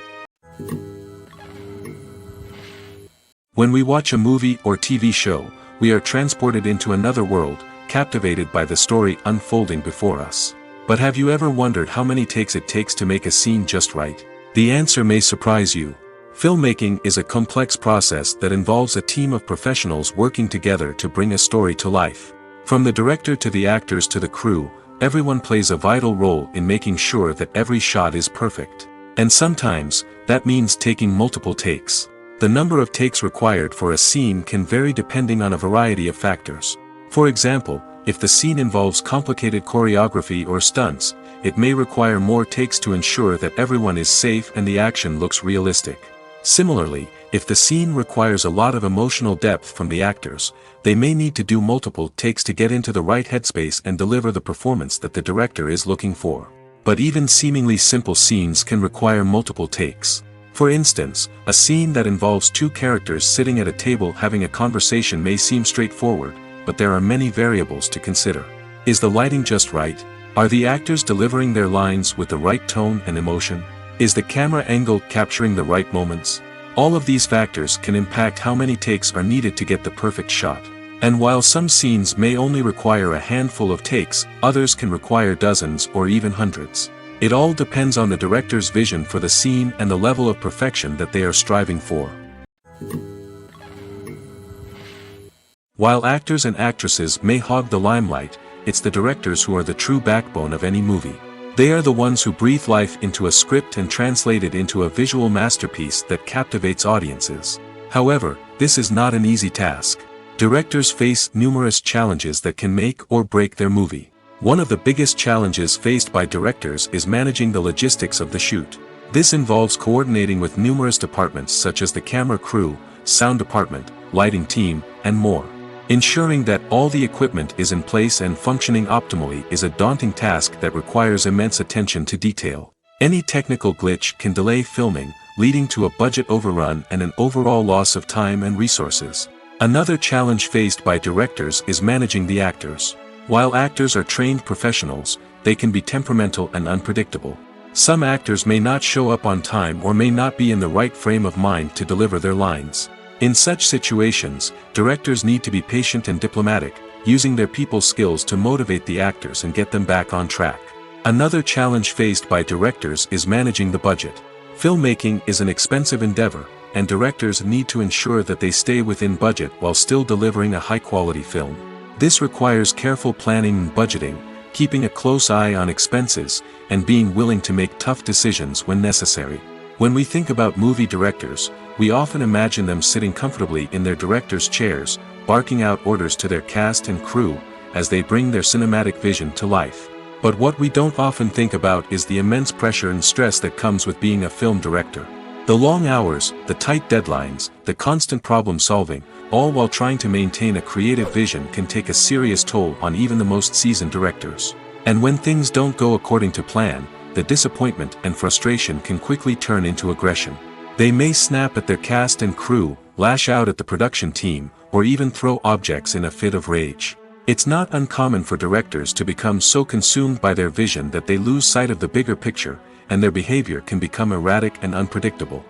When we watch a movie or TV show, we are transported into another world, captivated by the story unfolding before us. But have you ever wondered how many takes it takes to make a scene just right? The answer may surprise you. Filmmaking is a complex process that involves a team of professionals working together to bring a story to life. From the director to the actors to the crew, everyone plays a vital role in making sure that every shot is perfect. And sometimes, that means taking multiple takes. The number of takes required for a scene can vary depending on a variety of factors. For example, if the scene involves complicated choreography or stunts, it may require more takes to ensure that everyone is safe and the action looks realistic. Similarly, if the scene requires a lot of emotional depth from the actors, they may need to do multiple takes to get into the right headspace and deliver the performance that the director is looking for. But even seemingly simple scenes can require multiple takes. For instance, a scene that involves two characters sitting at a table having a conversation may seem straightforward, but there are many variables to consider. Is the lighting just right? Are the actors delivering their lines with the right tone and emotion? Is the camera angle capturing the right moments? All of these factors can impact how many takes are needed to get the perfect shot. And while some scenes may only require a handful of takes, others can require dozens or even hundreds. It all depends on the director's vision for the scene and the level of perfection that they are striving for. While actors and actresses may hog the limelight, it's the directors who are the true backbone of any movie. They are the ones who breathe life into a script and translate it into a visual masterpiece that captivates audiences. However, this is not an easy task. Directors face numerous challenges that can make or break their movie. One of the biggest challenges faced by directors is managing the logistics of the shoot. This involves coordinating with numerous departments such as the camera crew, sound department, lighting team, and more. Ensuring that all the equipment is in place and functioning optimally is a daunting task that requires immense attention to detail. Any technical glitch can delay filming, leading to a budget overrun and an overall loss of time and resources. Another challenge faced by directors is managing the actors. While actors are trained professionals, they can be temperamental and unpredictable. Some actors may not show up on time or may not be in the right frame of mind to deliver their lines. In such situations, directors need to be patient and diplomatic, using their people skills to motivate the actors and get them back on track. Another challenge faced by directors is managing the budget. Filmmaking is an expensive endeavor, and directors need to ensure that they stay within budget while still delivering a high-quality film. This requires careful planning and budgeting, keeping a close eye on expenses, and being willing to make tough decisions when necessary. When we think about movie directors, we often imagine them sitting comfortably in their director's chairs, barking out orders to their cast and crew, as they bring their cinematic vision to life. But what we don't often think about is the immense pressure and stress that comes with being a film director. The long hours, the tight deadlines, the constant problem solving, all while trying to maintain a creative vision can take a serious toll on even the most seasoned directors. And when things don't go according to plan, the disappointment and frustration can quickly turn into aggression. They may snap at their cast and crew, lash out at the production team, or even throw objects in a fit of rage. It's not uncommon for directors to become so consumed by their vision that they lose sight of the bigger picture, and their behavior can become erratic and unpredictable.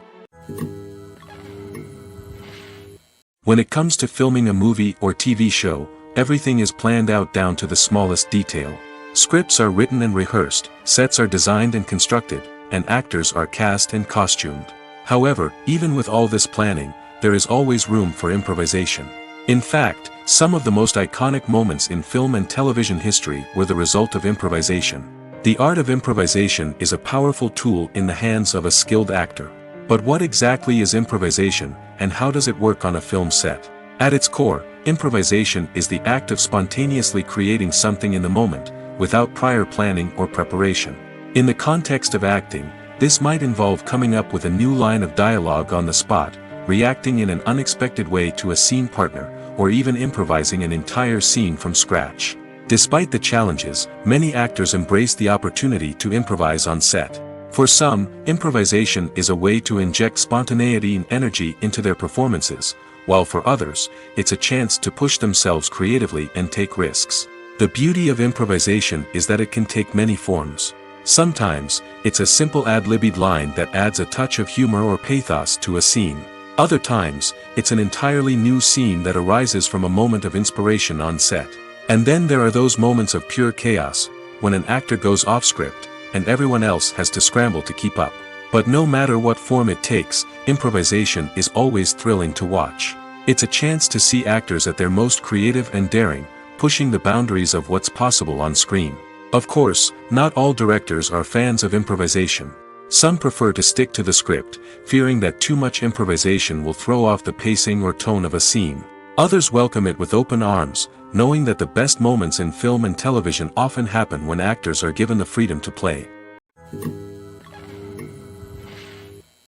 When it comes to filming a movie or TV show, everything is planned out down to the smallest detail. Scripts are written and rehearsed, sets are designed and constructed, and actors are cast and costumed. However, even with all this planning, there is always room for improvisation. In fact, some of the most iconic moments in film and television history were the result of improvisation. The art of improvisation is a powerful tool in the hands of a skilled actor. But what exactly is improvisation, and how does it work on a film set? At its core, improvisation is the act of spontaneously creating something in the moment, without prior planning or preparation. In the context of acting, this might involve coming up with a new line of dialogue on the spot, reacting in an unexpected way to a scene partner, or even improvising an entire scene from scratch. Despite the challenges, many actors embrace the opportunity to improvise on set. For some, improvisation is a way to inject spontaneity and energy into their performances, while for others, it's a chance to push themselves creatively and take risks. The beauty of improvisation is that it can take many forms. Sometimes, it's a simple ad-libbed line that adds a touch of humor or pathos to a scene. Other times, it's an entirely new scene that arises from a moment of inspiration on set. And then there are those moments of pure chaos, when an actor goes off script, and everyone else has to scramble to keep up. But no matter what form it takes, improvisation is always thrilling to watch. It's a chance to see actors at their most creative and daring, pushing the boundaries of what's possible on screen. Of course, not all directors are fans of improvisation. Some prefer to stick to the script, fearing that too much improvisation will throw off the pacing or tone of a scene. Others welcome it with open arms, knowing that the best moments in film and television often happen when actors are given the freedom to play.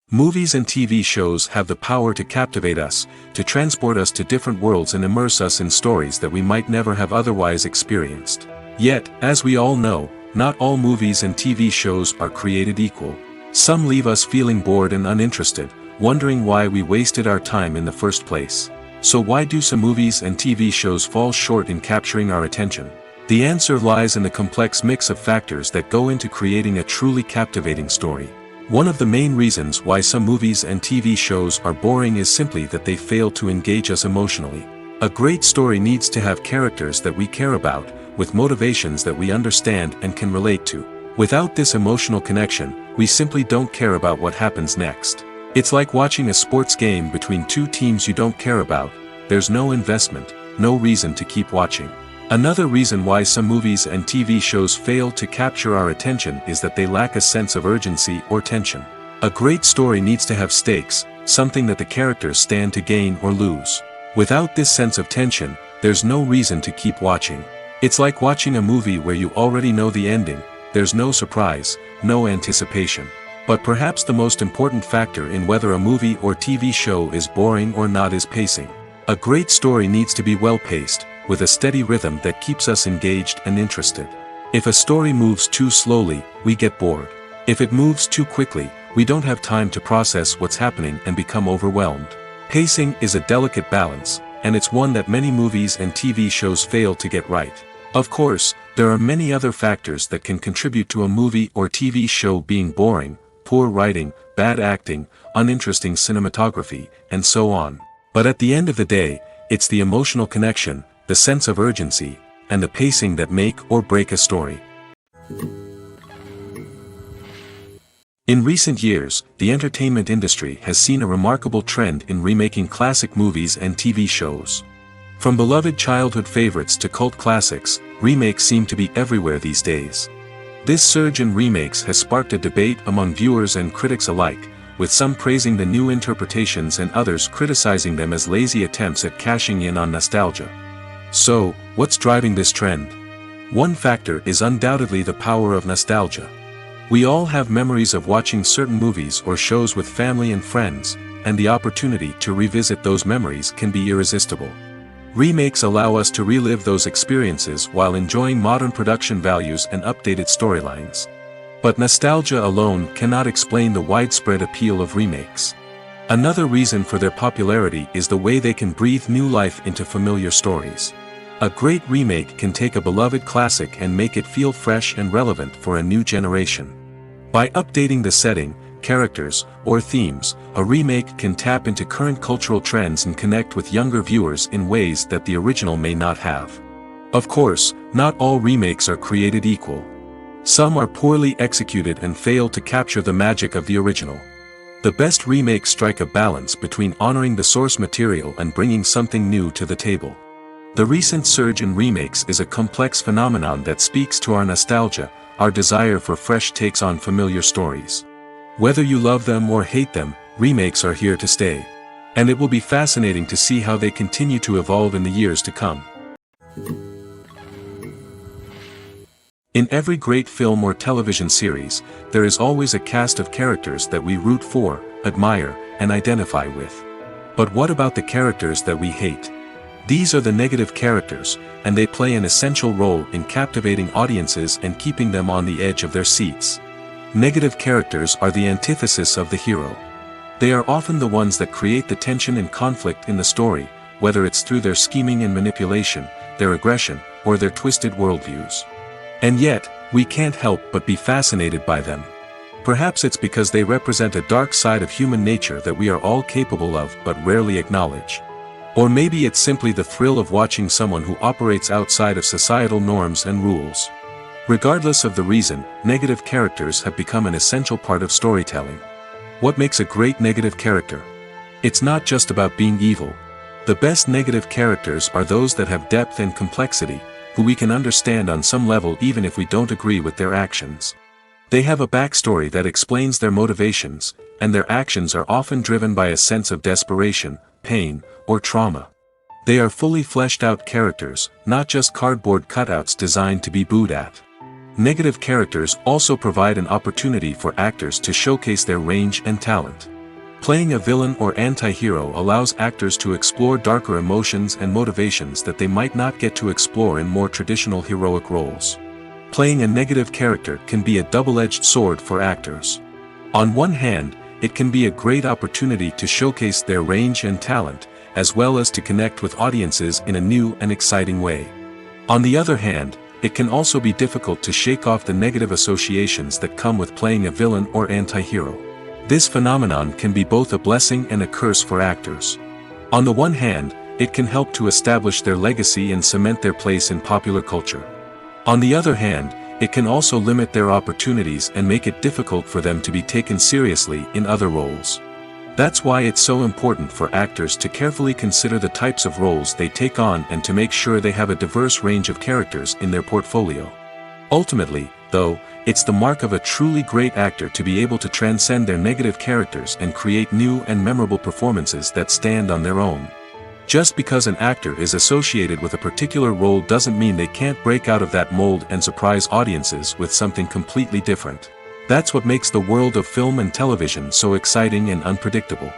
Movies and TV shows have the power to captivate us, to transport us to different worlds and immerse us in stories that we might never have otherwise experienced. Yet, as we all know, not all movies and TV shows are created equal. Some leave us feeling bored and uninterested, wondering why we wasted our time in the first place. So why do some movies and TV shows fall short in capturing our attention? The answer lies in the complex mix of factors that go into creating a truly captivating story. One of the main reasons why some movies and TV shows are boring is simply that they fail to engage us emotionally. A great story needs to have characters that we care about, with motivations that we understand and can relate to. Without this emotional connection, we simply don't care about what happens next. It's like watching a sports game between two teams you don't care about. There's no investment, no reason to keep watching. Another reason why some movies and TV shows fail to capture our attention is that they lack a sense of urgency or tension. A great story needs to have stakes, something that the characters stand to gain or lose. Without this sense of tension, there's no reason to keep watching. It's like watching a movie where you already know the ending. There's no surprise, no anticipation. But perhaps the most important factor in whether a movie or TV show is boring or not is pacing. A great story needs to be well-paced, with a steady rhythm that keeps us engaged and interested. If a story moves too slowly, we get bored. If it moves too quickly, we don't have time to process what's happening and become overwhelmed. Pacing is a delicate balance, and it's one that many movies and TV shows fail to get right. Of course, there are many other factors that can contribute to a movie or TV show being boring: poor writing, bad acting, uninteresting cinematography, and so on. But at the end of the day, it's the emotional connection, the sense of urgency, and the pacing that make or break a story. In recent years, the entertainment industry has seen a remarkable trend in remaking classic movies and TV shows. From beloved childhood favorites to cult classics, remakes seem to be everywhere these days. This surge in remakes has sparked a debate among viewers and critics alike, with some praising the new interpretations and others criticizing them as lazy attempts at cashing in on nostalgia. So, what's driving this trend? One factor is undoubtedly the power of nostalgia. We all have memories of watching certain movies or shows with family and friends, and the opportunity to revisit those memories can be irresistible. Remakes allow us to relive those experiences while enjoying modern production values and updated storylines. But nostalgia alone cannot explain the widespread appeal of remakes. Another reason for their popularity is the way they can breathe new life into familiar stories. A great remake can take a beloved classic and make it feel fresh and relevant for a new generation. By updating the setting, characters, or themes, a remake can tap into current cultural trends and connect with younger viewers in ways that the original may not have. Of course, not all remakes are created equal. Some are poorly executed and fail to capture the magic of the original. The best remakes strike a balance between honoring the source material and bringing something new to the table. The recent surge in remakes is a complex phenomenon that speaks to our nostalgia, our desire for fresh takes on familiar stories. Whether you love them or hate them, remakes are here to stay. And it will be fascinating to see how they continue to evolve in the years to come. In every great film or television series, there is always a cast of characters that we root for, admire, and identify with. But what about the characters that we hate? These are the negative characters, and they play an essential role in captivating audiences and keeping them on the edge of their seats. Negative characters are the antithesis of the hero. They are often the ones that create the tension and conflict in the story, whether it's through their scheming and manipulation, their aggression, or their twisted worldviews. And yet, we can't help but be fascinated by them. Perhaps it's because they represent a dark side of human nature that we are all capable of but rarely acknowledge. Or maybe it's simply the thrill of watching someone who operates outside of societal norms and rules. Regardless of the reason, negative characters have become an essential part of storytelling. What makes a great negative character? It's not just about being evil. The best negative characters are those that have depth and complexity, who we can understand on some level even if we don't agree with their actions. They have a backstory that explains their motivations, and their actions are often driven by a sense of desperation, pain, or trauma. They are fully fleshed out characters, not just cardboard cutouts designed to be booed at. Negative characters also provide an opportunity for actors to showcase their range and talent. Playing a villain or anti-hero allows actors to explore darker emotions and motivations that they might not get to explore in more traditional heroic roles. Playing a negative character can be a double-edged sword for actors. On one hand, it can be a great opportunity to showcase their range and talent, as well as to connect with audiences in a new and exciting way. On the other hand, it can also be difficult to shake off the negative associations that come with playing a villain or anti-hero. This phenomenon can be both a blessing and a curse for actors. On the one hand, it can help to establish their legacy and cement their place in popular culture. On the other hand, it can also limit their opportunities and make it difficult for them to be taken seriously in other roles. That's why it's so important for actors to carefully consider the types of roles they take on and to make sure they have a diverse range of characters in their portfolio. Ultimately, though, it's the mark of a truly great actor to be able to transcend their negative characters and create new and memorable performances that stand on their own. Just because an actor is associated with a particular role doesn't mean they can't break out of that mold and surprise audiences with something completely different. That's what makes the world of film and television so exciting and unpredictable.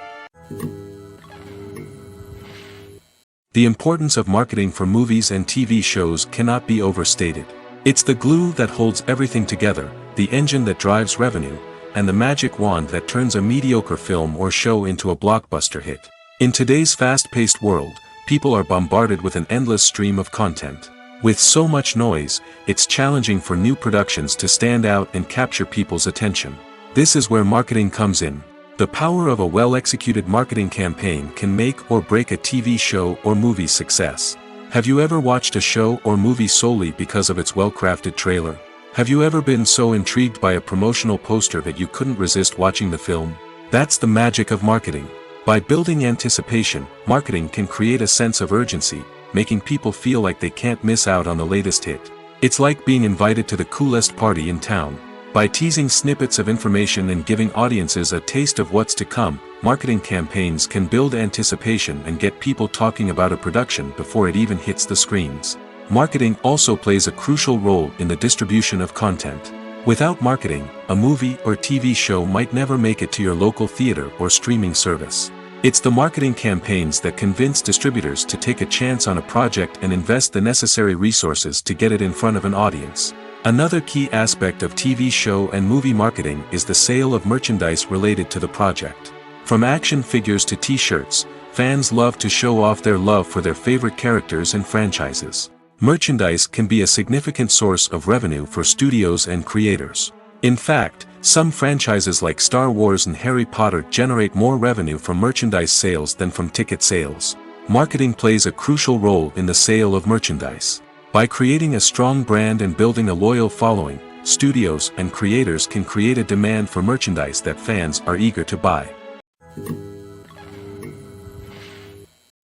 The importance of marketing for movies and TV shows cannot be overstated. It's the glue that holds everything together, the engine that drives revenue, and the magic wand that turns a mediocre film or show into a blockbuster hit. In today's fast-paced world, people are bombarded with an endless stream of content. With so much noise, it's challenging for new productions to stand out and capture people's attention. This is where marketing comes in. The power of a well-executed marketing campaign can make or break a TV show or movie's success. Have you ever watched a show or movie solely because of its well-crafted trailer? Have you ever been so intrigued by a promotional poster that you couldn't resist watching the film? That's the magic of marketing. By building anticipation, marketing can create a sense of urgency, making people feel like they can't miss out on the latest hit. It's like being invited to the coolest party in town. By teasing snippets of information and giving audiences a taste of what's to come, marketing campaigns can build anticipation and get people talking about a production before it even hits the screens. Marketing also plays a crucial role in the distribution of content. Without marketing, a movie or TV show might never make it to your local theater or streaming service. It's the marketing campaigns that convince distributors to take a chance on a project and invest the necessary resources to get it in front of an audience. Another key aspect of TV show and movie marketing is the sale of merchandise related to the project. From action figures to t-shirts, fans love to show off their love for their favorite characters and franchises. Merchandise can be a significant source of revenue for studios and creators. In fact, some franchises like Star Wars and Harry Potter generate more revenue from merchandise sales than from ticket sales. Marketing plays a crucial role in the sale of merchandise. By creating a strong brand and building a loyal following, studios and creators can create a demand for merchandise that fans are eager to buy.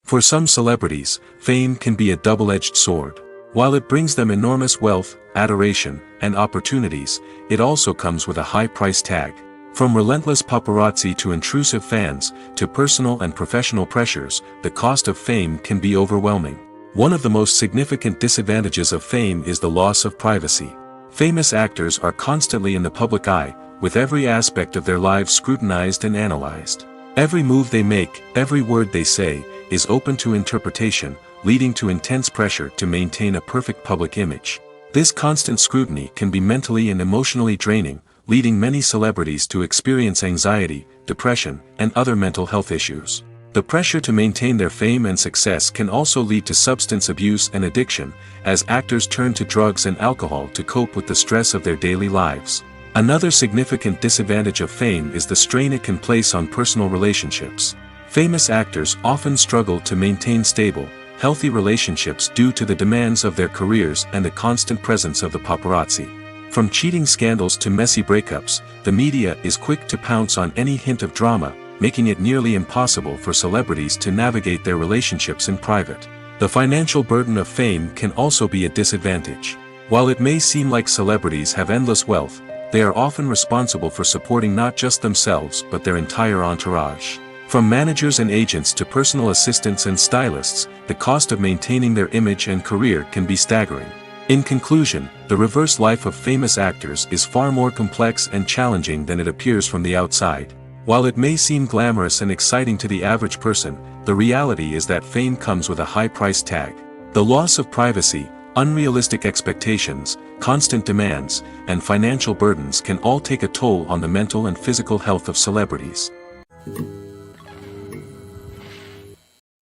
For some celebrities, fame can be a double-edged sword. While it brings them enormous wealth, adoration, and opportunities, it also comes with a high price tag. From relentless paparazzi to intrusive fans, to personal and professional pressures, the cost of fame can be overwhelming. One of the most significant disadvantages of fame is the loss of privacy. Famous actors are constantly in the public eye, with every aspect of their lives scrutinized and analyzed. Every move they make, every word they say, is open to interpretation, leading to intense pressure to maintain a perfect public image. This constant scrutiny can be mentally and emotionally draining, leading many celebrities to experience anxiety, depression, and other mental health issues. The pressure to maintain their fame and success can also lead to substance abuse and addiction, as actors turn to drugs and alcohol to cope with the stress of their daily lives. Another significant disadvantage of fame is the strain it can place on personal relationships. Famous actors often struggle to maintain stable, healthy relationships due to the demands of their careers and the constant presence of the paparazzi. From cheating scandals to messy breakups, the media is quick to pounce on any hint of drama, making it nearly impossible for celebrities to navigate their relationships in private. The financial burden of fame can also be a disadvantage. While it may seem like celebrities have endless wealth, they are often responsible for supporting not just themselves but their entire entourage. From managers and agents to personal assistants and stylists, the cost of maintaining their image and career can be staggering. In conclusion, the reverse life of famous actors is far more complex and challenging than it appears from the outside. While it may seem glamorous and exciting to the average person, the reality is that fame comes with a high price tag. The loss of privacy, unrealistic expectations, constant demands, and financial burdens can all take a toll on the mental and physical health of celebrities.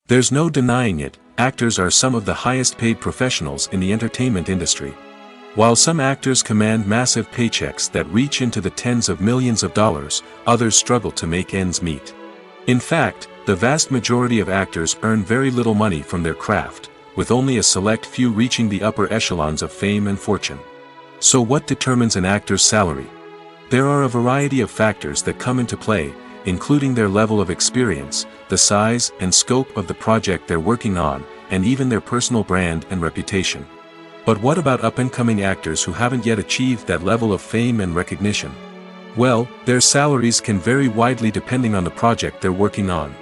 There's no denying it, actors are some of the highest paid professionals in the entertainment industry. While some actors command massive paychecks that reach into the tens of millions of dollars, others struggle to make ends meet. In fact, the vast majority of actors earn very little money from their craft, with only a select few reaching the upper echelons of fame and fortune. So what determines an actor's salary? There are a variety of factors that come into play, including their level of experience, the size and scope of the project they're working on, and even their personal brand and reputation. But what about up-and-coming actors who haven't yet achieved that level of fame and recognition? Well, their salaries can vary widely depending on the project they're working on.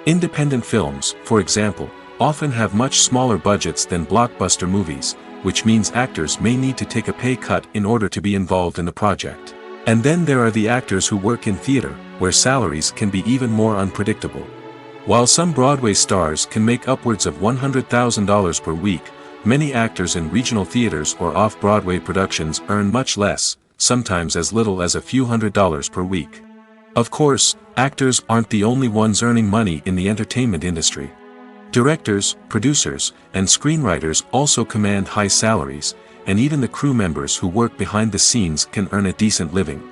Independent films, for example, often have much smaller budgets than blockbuster movies, which means actors may need to take a pay cut in order to be involved in the project. And then there are the actors who work in theater, where salaries can be even more unpredictable. While some Broadway stars can make upwards of $100,000 per week, many actors in regional theaters or off-Broadway productions earn much less, sometimes as little as a few $100s per week. Of course, actors aren't the only ones earning money in the entertainment industry. Directors, producers, and screenwriters also command high salaries, and even the crew members who work behind the scenes can earn a decent living.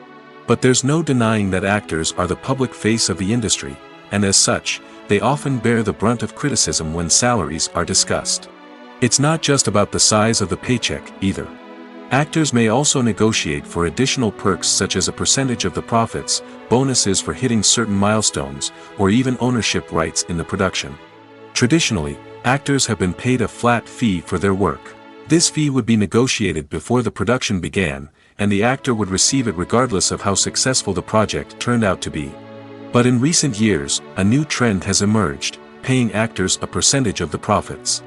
But there's no denying that actors are the public face of the industry, and as such, they often bear the brunt of criticism when salaries are discussed. It's not just about the size of the paycheck, either. Actors may also negotiate for additional perks such as a percentage of the profits, bonuses for hitting certain milestones, or even ownership rights in the production. Traditionally, actors have been paid a flat fee for their work. This fee would be negotiated before the production began, and the actor would receive it regardless of how successful the project turned out to be. But in recent years, a new trend has emerged, paying actors a percentage of the profits.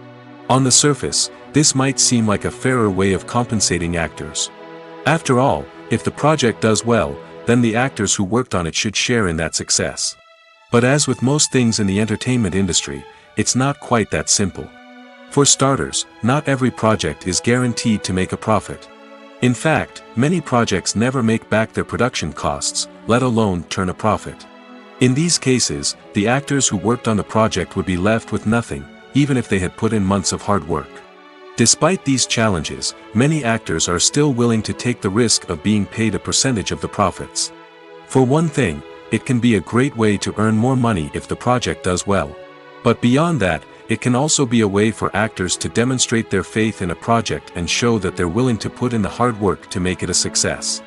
On the surface, this might seem like a fairer way of compensating actors. After all, if the project does well, then the actors who worked on it should share in that success. But as with most things in the entertainment industry, it's not quite that simple. For starters, not every project is guaranteed to make a profit. In fact, many projects never make back their production costs, let alone turn a profit. In these cases, the actors who worked on the project would be left with nothing, even if they had put in months of hard work. Despite these challenges, many actors are still willing to take the risk of being paid a percentage of the profits. For one thing, it can be a great way to earn more money if the project does well. But beyond that, it can also be a way for actors to demonstrate their faith in a project and show that they're willing to put in the hard work to make it a success.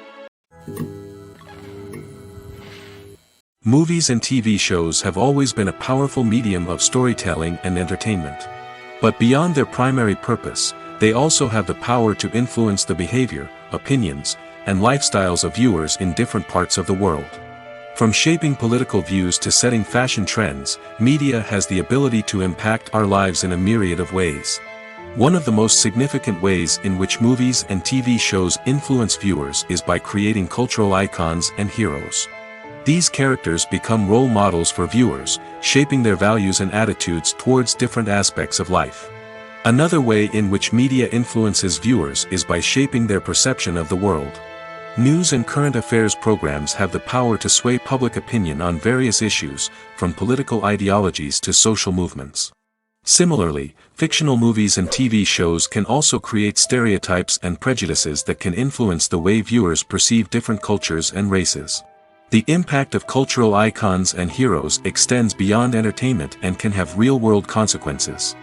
Movies and TV shows have always been a powerful medium of storytelling and entertainment. But beyond their primary purpose, they also have the power to influence the behavior, opinions, and lifestyles of viewers in different parts of the world. From shaping political views to setting fashion trends, media has the ability to impact our lives in a myriad of ways. One of the most significant ways in which movies and TV shows influence viewers is by creating cultural icons and heroes. These characters become role models for viewers, shaping their values and attitudes towards different aspects of life. Another way in which media influences viewers is by shaping their perception of the world. News and current affairs programs have the power to sway public opinion on various issues, from political ideologies to social movements. Similarly, fictional movies and TV shows can also create stereotypes and prejudices that can influence the way viewers perceive different cultures and races. The impact of cultural icons and heroes extends beyond entertainment and can have real-world consequences.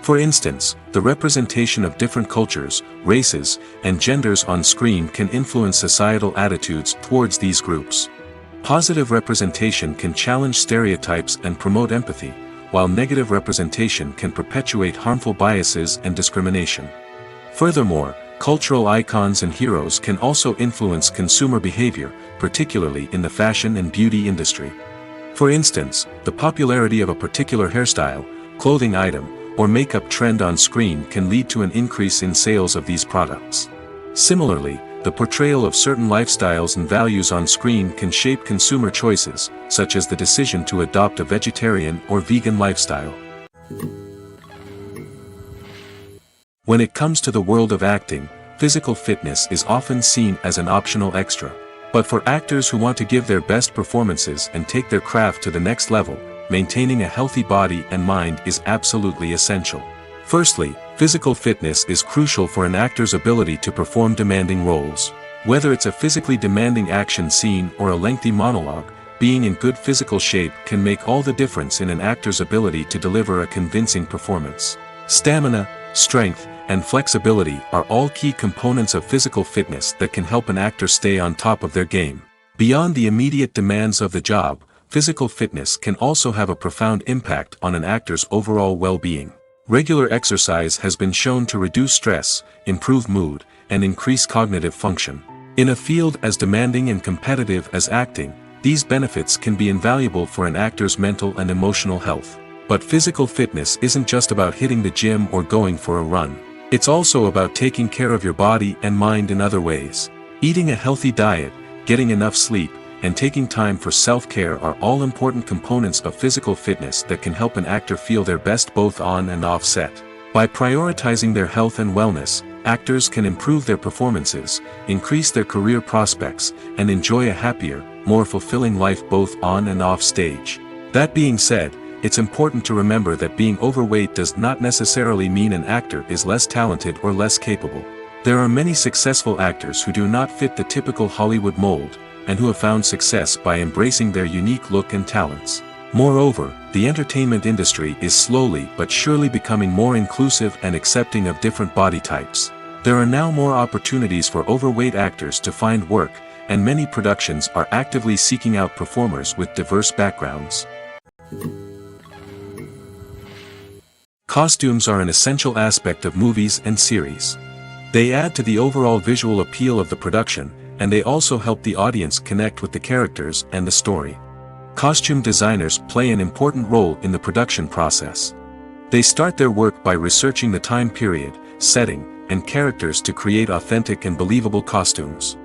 For instance, the representation of different cultures, races, and genders on screen can influence societal attitudes towards these groups. Positive representation can challenge stereotypes and promote empathy, while negative representation can perpetuate harmful biases and discrimination. Furthermore, cultural icons and heroes can also influence consumer behavior, particularly in the fashion and beauty industry. For instance, the popularity of a particular hairstyle, clothing item, or makeup trend on screen can lead to an increase in sales of these products. Similarly, the portrayal of certain lifestyles and values on screen can shape consumer choices, such as the decision to adopt a vegetarian or vegan lifestyle. When it comes to the world of acting, physical fitness is often seen as an optional extra. But for actors who want to give their best performances and take their craft to the next level, maintaining a healthy body and mind is absolutely essential. Firstly, physical fitness is crucial for an actor's ability to perform demanding roles. Whether it's a physically demanding action scene or a lengthy monologue, being in good physical shape can make all the difference in an actor's ability to deliver a convincing performance. Stamina, strength, and flexibility are all key components of physical fitness that can help an actor stay on top of their game. Beyond the immediate demands of the job, physical fitness can also have a profound impact on an actor's overall well-being. Regular exercise has been shown to reduce stress, improve mood, and increase cognitive function. In a field as demanding and competitive as acting, these benefits can be invaluable for an actor's mental and emotional health. But physical fitness isn't just about hitting the gym or going for a run. It's also about taking care of your body and mind in other ways. Eating a healthy diet, getting enough sleep, and taking time for self-care are all important components of physical fitness that can help an actor feel their best both on and off set. By prioritizing their health and wellness, actors can improve their performances, increase their career prospects, and enjoy a happier, more fulfilling life both on and off stage. That being said, it's important to remember that being overweight does not necessarily mean an actor is less talented or less capable. There are many successful actors who do not fit the typical Hollywood mold, and who have found success by embracing their unique look and talents. Moreover, the entertainment industry is slowly but surely becoming more inclusive and accepting of different body types. There are now more opportunities for overweight actors to find work, and many productions are actively seeking out performers with diverse backgrounds. Costumes are an essential aspect of movies and series. They add to the overall visual appeal of the production, and they also help the audience connect with the characters and the story. Costume designers play an important role in the production process. They start their work by researching the time period, setting, and characters to create authentic and believable costumes.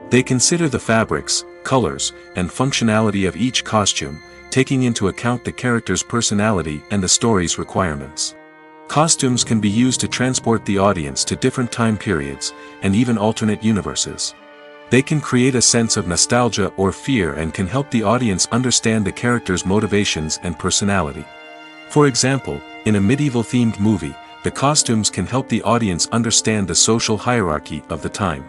They consider the fabrics, colors, and functionality of each costume, taking into account the character's personality and the story's requirements. Costumes can be used to transport the audience to different time periods, and even alternate universes. They can create a sense of nostalgia or fear and can help the audience understand the character's motivations and personality. For example, in a medieval-themed movie, the costumes can help the audience understand the social hierarchy of the time.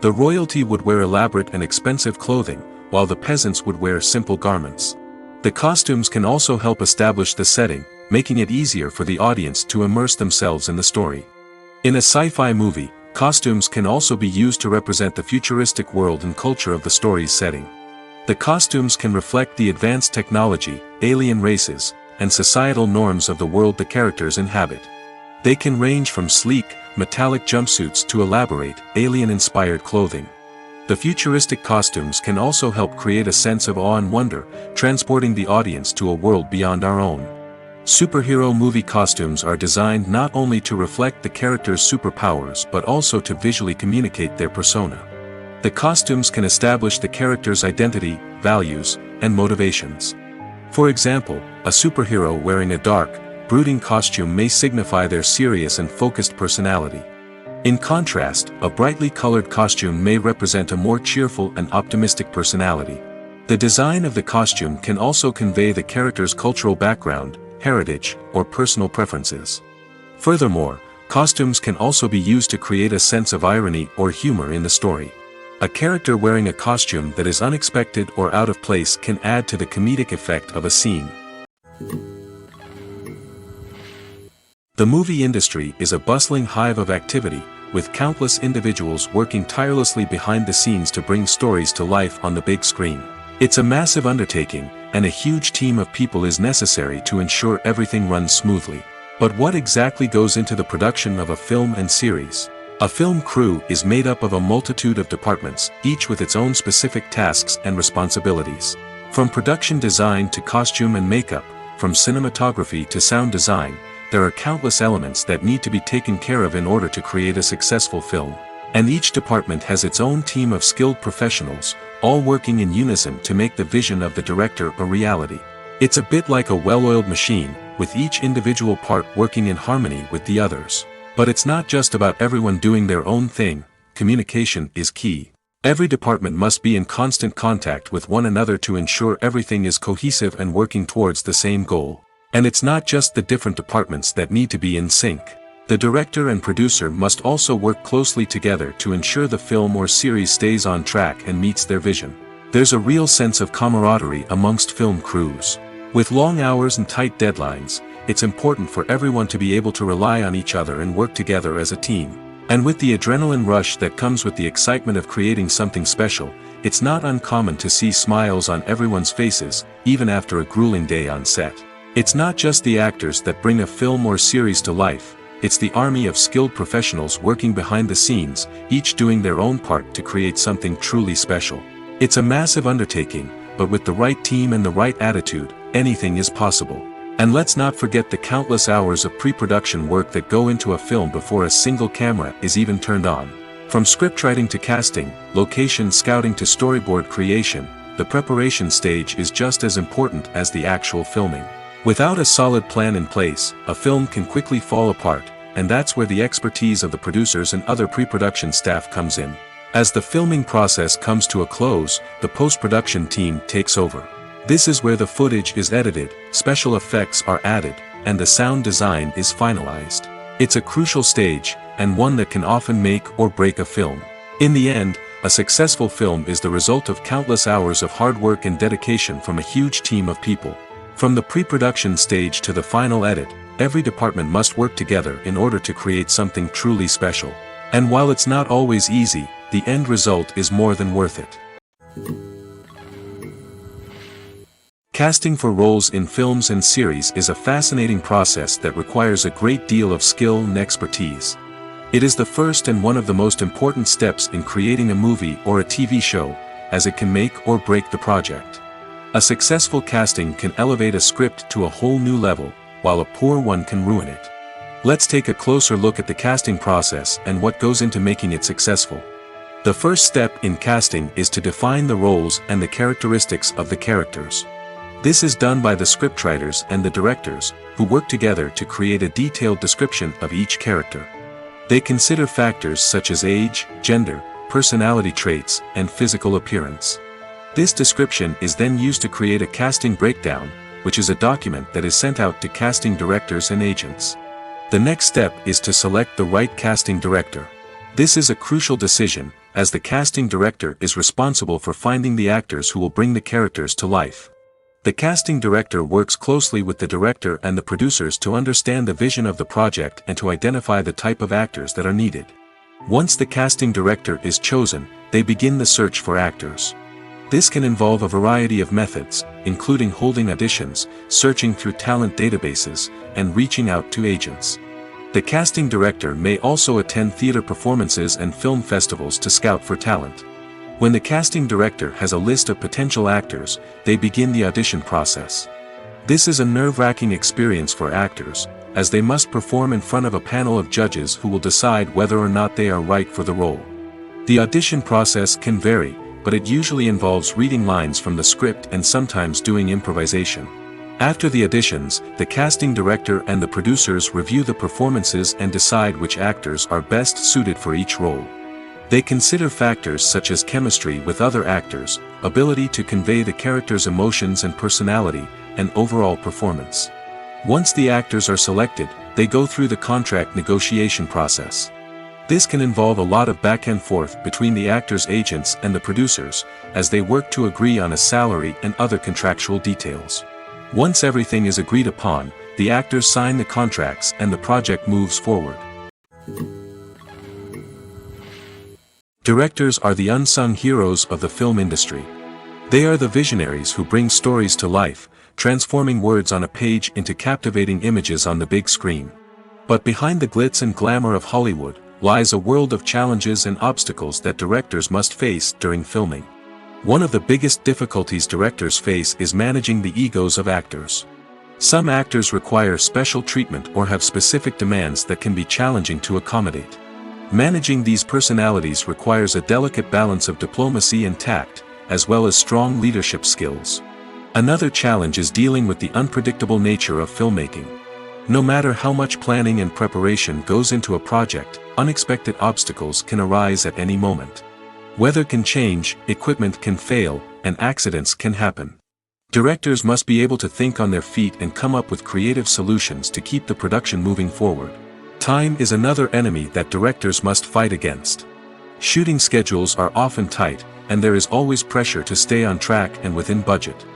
The royalty would wear elaborate and expensive clothing, while the peasants would wear simple garments. The costumes can also help establish the setting, making it easier for the audience to immerse themselves in the story. In a sci-fi movie, costumes can also be used to represent the futuristic world and culture of the story's setting. The costumes can reflect the advanced technology, alien races, and societal norms of the world the characters inhabit. They can range from sleek, metallic jumpsuits to elaborate, alien-inspired clothing. The futuristic costumes can also help create a sense of awe and wonder, transporting the audience to a world beyond our own. Superhero movie costumes are designed not only to reflect the character's superpowers but also to visually communicate their persona. The costumes can establish the character's identity, values, and motivations. For example, a superhero wearing a dark, brooding costume may signify their serious and focused personality. In contrast, a brightly colored costume may represent a more cheerful and optimistic personality. The design of the costume can also convey the character's cultural background, heritage, or personal preferences. Furthermore, costumes can also be used to create a sense of irony or humor in the story. A character wearing a costume that is unexpected or out of place can add to the comedic effect of a scene. The movie industry is a bustling hive of activity, with countless individuals working tirelessly behind the scenes to bring stories to life on the big screen. It's a massive undertaking, and a huge team of people is necessary to ensure everything runs smoothly. But what exactly goes into the production of a film and series? A film crew is made up of a multitude of departments, each with its own specific tasks and responsibilities. From production design to costume and makeup, from cinematography to sound design, there are countless elements that need to be taken care of in order to create a successful film. And each department has its own team of skilled professionals, all working in unison to make the vision of the director a reality. It's a bit like a well-oiled machine, with each individual part working in harmony with the others. But it's not just about everyone doing their own thing. Communication is key. Every department must be in constant contact with one another to ensure everything is cohesive and working towards the same goal. And it's not just the different departments that need to be in sync. The director and producer must also work closely together to ensure the film or series stays on track and meets their vision. There's a real sense of camaraderie amongst film crews. With long hours and tight deadlines, it's important for everyone to be able to rely on each other and work together as a team. And with the adrenaline rush that comes with the excitement of creating something special, it's not uncommon to see smiles on everyone's faces, even after a grueling day on set. It's not just the actors that bring a film or series to life, it's the army of skilled professionals working behind the scenes, each doing their own part to create something truly special. It's a massive undertaking, but with the right team and the right attitude, anything is possible. And let's not forget the countless hours of pre-production work that go into a film before a single camera is even turned on. From scriptwriting to casting, location scouting to storyboard creation, the preparation stage is just as important as the actual filming. Without a solid plan in place, a film can quickly fall apart, and that's where the expertise of the producers and other pre-production staff comes in. As the filming process comes to a close, the post-production team takes over. This is where the footage is edited, special effects are added, and the sound design is finalized. It's a crucial stage, and one that can often make or break a film. In the end, a successful film is the result of countless hours of hard work and dedication from a huge team of people. From the pre-production stage to the final edit, every department must work together in order to create something truly special. And while it's not always easy, the end result is more than worth it. Casting for roles in films and series is a fascinating process that requires a great deal of skill and expertise. It is the first and one of the most important steps in creating a movie or a TV show, as it can make or break the project. A successful casting can elevate a script to a whole new level, while a poor one can ruin it. Let's take a closer look at the casting process and what goes into making it successful. The first step in casting is to define the roles and the characteristics of the characters. This is done by the scriptwriters and the directors, who work together to create a detailed description of each character. They consider factors such as age, gender, personality traits, and physical appearance. This description is then used to create a casting breakdown, which is a document that is sent out to casting directors and agents. The next step is to select the right casting director. This is a crucial decision, as the casting director is responsible for finding the actors who will bring the characters to life. The casting director works closely with the director and the producers to understand the vision of the project and to identify the type of actors that are needed. Once the casting director is chosen, they begin the search for actors. This can involve a variety of methods, including holding auditions, searching through talent databases, and reaching out to agents. The casting director may also attend theater performances and film festivals to scout for talent. When the casting director has a list of potential actors, they begin the audition process. This is a nerve-wracking experience for actors, as they must perform in front of a panel of judges who will decide whether or not they are right for the role. The audition process can vary, but it usually involves reading lines from the script and sometimes doing improvisation. After the auditions, the casting director and the producers review the performances and decide which actors are best suited for each role. They consider factors such as chemistry with other actors, ability to convey the character's emotions and personality, and overall performance. Once the actors are selected, they go through the contract negotiation process. This can involve a lot of back and forth between the actors' agents and the producers, as they work to agree on a salary and other contractual details. Once everything is agreed upon, the actors sign the contracts and the project moves forward. Directors are the unsung heroes of the film industry. They are the visionaries who bring stories to life, transforming words on a page into captivating images on the big screen. But behind the glitz and glamour of Hollywood, lies a world of challenges and obstacles that directors must face during filming. One of the biggest difficulties directors face is managing the egos of actors. Some actors require special treatment or have specific demands that can be challenging to accommodate. Managing these personalities requires a delicate balance of diplomacy and tact, as well as strong leadership skills. Another challenge is dealing with the unpredictable nature of filmmaking. No matter how much planning and preparation goes into a project, unexpected obstacles can arise at any moment. Weather can change, equipment can fail, and accidents can happen. Directors must be able to think on their feet and come up with creative solutions to keep the production moving forward. Time is another enemy that directors must fight against. Shooting schedules are often tight, and there is always pressure to stay on track and within budget.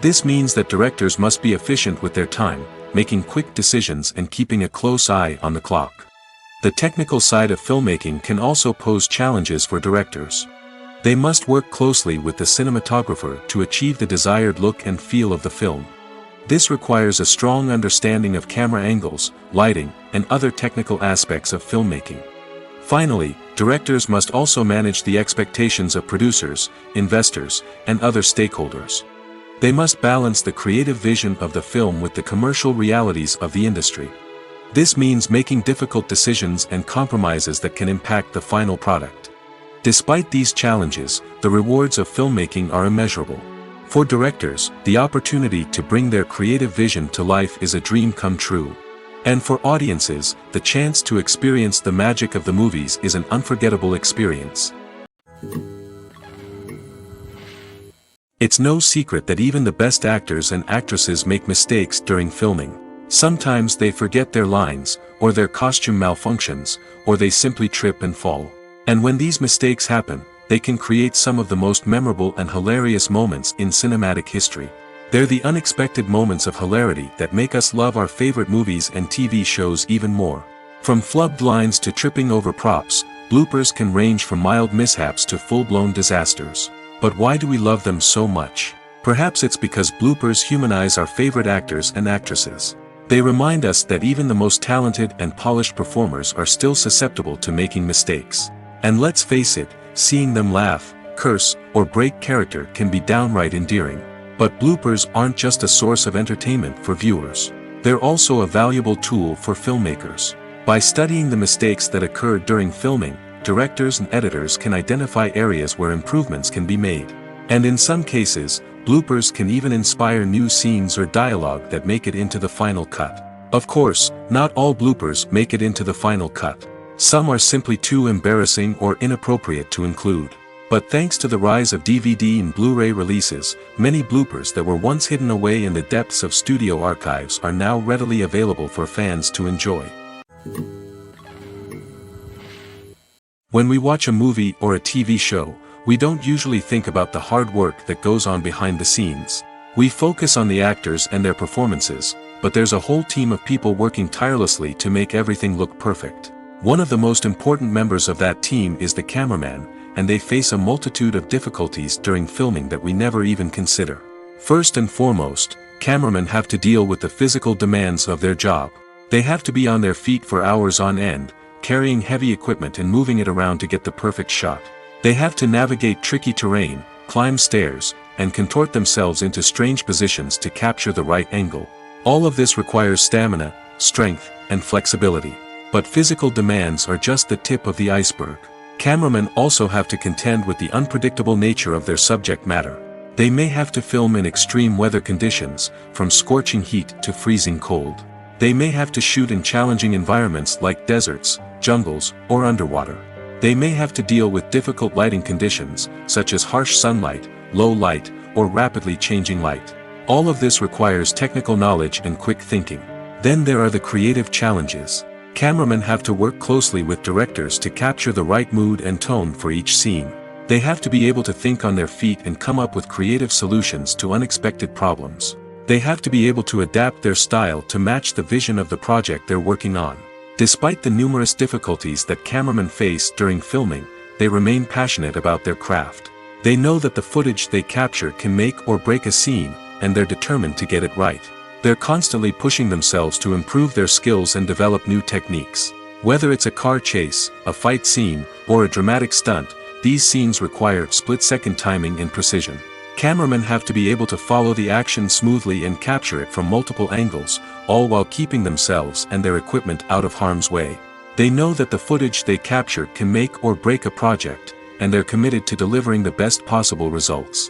This means that directors must be efficient with their time, making quick decisions and keeping a close eye on the clock. The technical side of filmmaking can also pose challenges for directors. They must work closely with the cinematographer to achieve the desired look and feel of the film. This requires a strong understanding of camera angles, lighting, and other technical aspects of filmmaking. Finally, directors must also manage the expectations of producers, investors, and other stakeholders. They must balance the creative vision of the film with the commercial realities of the industry. This means making difficult decisions and compromises that can impact the final product. Despite these challenges, the rewards of filmmaking are immeasurable. For directors, the opportunity to bring their creative vision to life is a dream come true. And for audiences, the chance to experience the magic of the movies is an unforgettable experience. It's no secret that even the best actors and actresses make mistakes during filming. Sometimes they forget their lines, or their costume malfunctions, or they simply trip and fall. And when these mistakes happen, they can create some of the most memorable and hilarious moments in cinematic history. They're the unexpected moments of hilarity that make us love our favorite movies and TV shows even more. From flubbed lines to tripping over props, bloopers can range from mild mishaps to full-blown disasters. But why do we love them so much? Perhaps it's because bloopers humanize our favorite actors and actresses. They remind us that even the most talented and polished performers are still susceptible to making mistakes. And let's face it, seeing them laugh, curse, or break character can be downright endearing. But bloopers aren't just a source of entertainment for viewers. They're also a valuable tool for filmmakers. By studying the mistakes that occurred during filming, directors and editors can identify areas where improvements can be made. And in some cases, bloopers can even inspire new scenes or dialogue that make it into the final cut. Of course, not all bloopers make it into the final cut. Some are simply too embarrassing or inappropriate to include. But thanks to the rise of DVD and Blu-ray releases, many bloopers that were once hidden away in the depths of studio archives are now readily available for fans to enjoy. When we watch a movie or a TV show, we don't usually think about the hard work that goes on behind the scenes. We focus on the actors and their performances, but there's a whole team of people working tirelessly to make everything look perfect. One of the most important members of that team is the cameraman, and they face a multitude of difficulties during filming that we never even consider. First and foremost, cameramen have to deal with the physical demands of their job. They have to be on their feet for hours on end, carrying heavy equipment and moving it around to get the perfect shot. They have to navigate tricky terrain, climb stairs, and contort themselves into strange positions to capture the right angle. All of this requires stamina, strength, and flexibility. But physical demands are just the tip of the iceberg. Cameramen also have to contend with the unpredictable nature of their subject matter. They may have to film in extreme weather conditions, from scorching heat to freezing cold. They may have to shoot in challenging environments like deserts, jungles, or underwater. They may have to deal with difficult lighting conditions, such as harsh sunlight, low light, or rapidly changing light. All of this requires technical knowledge and quick thinking. Then there are the creative challenges. Cameramen have to work closely with directors to capture the right mood and tone for each scene. They have to be able to think on their feet and come up with creative solutions to unexpected problems. They have to be able to adapt their style to match the vision of the project they're working on. Despite the numerous difficulties that cameramen face during filming, they remain passionate about their craft. They know that the footage they capture can make or break a scene, and they're determined to get it right. They're constantly pushing themselves to improve their skills and develop new techniques. Whether it's a car chase, a fight scene, or a dramatic stunt, these scenes require split-second timing and precision. Cameramen have to be able to follow the action smoothly and capture it from multiple angles, all while keeping themselves and their equipment out of harm's way. They know that the footage they capture can make or break a project, and they're committed to delivering the best possible results.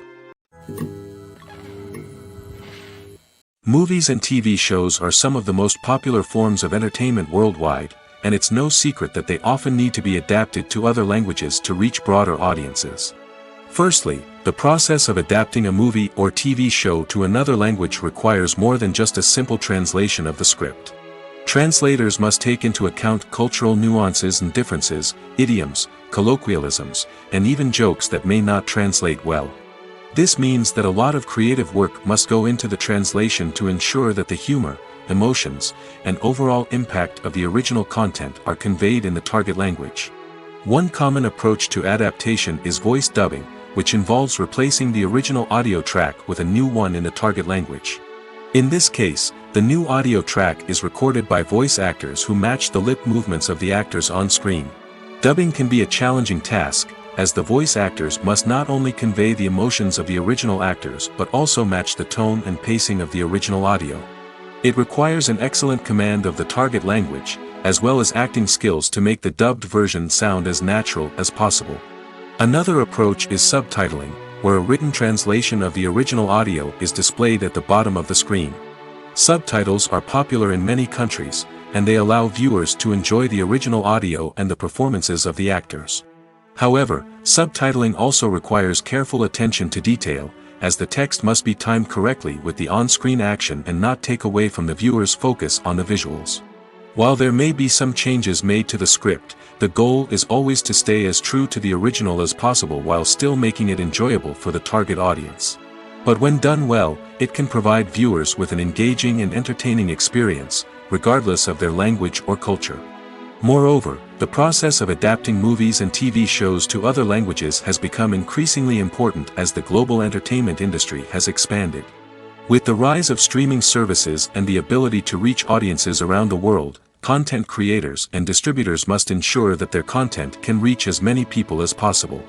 Movies and TV shows are some of the most popular forms of entertainment worldwide, and it's no secret that they often need to be adapted to other languages to reach broader audiences. Firstly, the process of adapting a movie or TV show to another language requires more than just a simple translation of the script. Translators must take into account cultural nuances and differences, idioms, colloquialisms, and even jokes that may not translate well. This means that a lot of creative work must go into the translation to ensure that the humor, emotions, and overall impact of the original content are conveyed in the target language. One common approach to adaptation is voice dubbing, which involves replacing the original audio track with a new one in the target language. In this case, the new audio track is recorded by voice actors who match the lip movements of the actors on screen. Dubbing can be a challenging task, as the voice actors must not only convey the emotions of the original actors but also match the tone and pacing of the original audio. It requires an excellent command of the target language, as well as acting skills to make the dubbed version sound as natural as possible. Another approach is subtitling, where a written translation of the original audio is displayed at the bottom of the screen. Subtitles are popular in many countries, and they allow viewers to enjoy the original audio and the performances of the actors. However, subtitling also requires careful attention to detail, as the text must be timed correctly with the on-screen action and not take away from the viewer's focus on the visuals. While there may be some changes made to the script, the goal is always to stay as true to the original as possible while still making it enjoyable for the target audience. But when done well, it can provide viewers with an engaging and entertaining experience, regardless of their language or culture. Moreover, the process of adapting movies and TV shows to other languages has become increasingly important as the global entertainment industry has expanded. With the rise of streaming services and the ability to reach audiences around the world, content creators and distributors must ensure that their content can reach as many people as possible.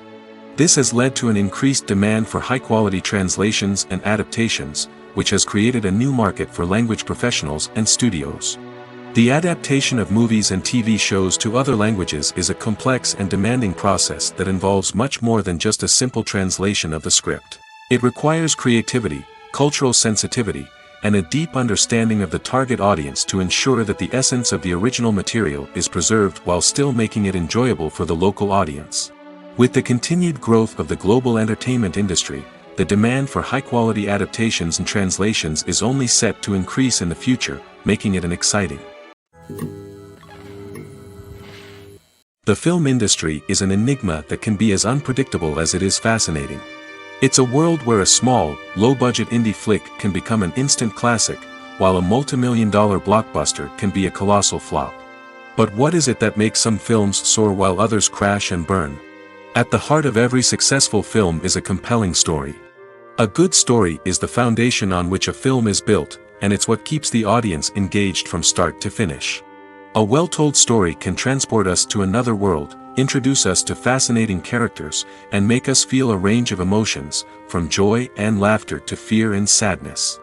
This has led to an increased demand for high-quality translations and adaptations, which has created a new market for language professionals and studios. The adaptation of movies and TV shows to other languages is a complex and demanding process that involves much more than just a simple translation of the script. It requires creativity, cultural sensitivity, and a deep understanding of the target audience to ensure that the essence of the original material is preserved while still making it enjoyable for the local audience. With the continued growth of the global entertainment industry, the demand for high-quality adaptations and translations is only set to increase in the future, making it an exciting. The film industry is an enigma that can be as unpredictable as it is fascinating. It's a world where a small, low-budget indie flick can become an instant classic, while a multi-million-dollar blockbuster can be a colossal flop. But what is it that makes some films soar while others crash and burn? At the heart of every successful film is a compelling story. A good story is the foundation on which a film is built, and it's what keeps the audience engaged from start to finish. A well-told story can transport us to another world, introduce us to fascinating characters, and make us feel a range of emotions, from joy and laughter to fear and sadness.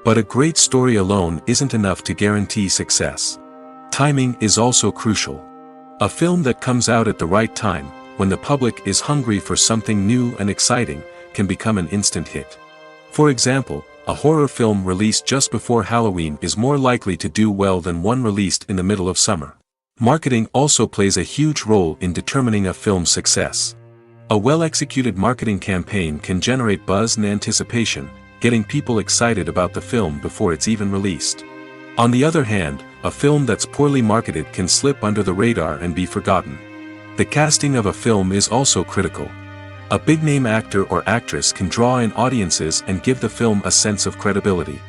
But a great story alone isn't enough to guarantee success. Timing is also crucial. A film that comes out at the right time, when the public is hungry for something new and exciting, can become an instant hit. For example, a horror film released just before Halloween is more likely to do well than one released in the middle of summer. Marketing also plays a huge role in determining a film's success. A well-executed marketing campaign can generate buzz and anticipation, getting people excited about the film before it's even released. On the other hand, a film that's poorly marketed can slip under the radar and be forgotten. The casting of a film is also critical. A big-name actor or actress can draw in audiences and give the film a sense of credibility.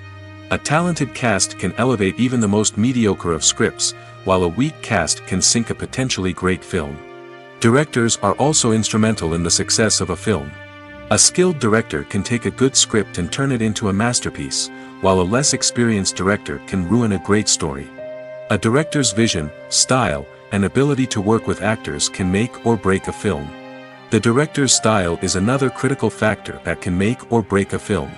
A talented cast can elevate even the most mediocre of scripts, while a weak cast can sink a potentially great film. Directors are also instrumental in the success of a film. A skilled director can take a good script and turn it into a masterpiece, while a less experienced director can ruin a great story. A director's vision, style, and ability to work with actors can make or break a film. The director's style is another critical factor that can make or break a film.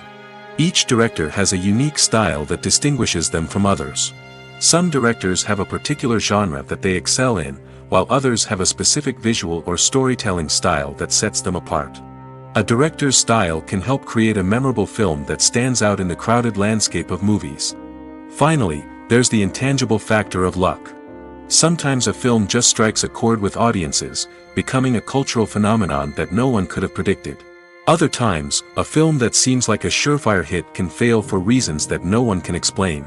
Each director has a unique style that distinguishes them from others. Some directors have a particular genre that they excel in, while others have a specific visual or storytelling style that sets them apart. A director's style can help create a memorable film that stands out in the crowded landscape of movies. Finally, there's the intangible factor of luck. Sometimes a film just strikes a chord with audiences, becoming a cultural phenomenon that no one could have predicted. Other times, a film that seems like a surefire hit can fail for reasons that no one can explain.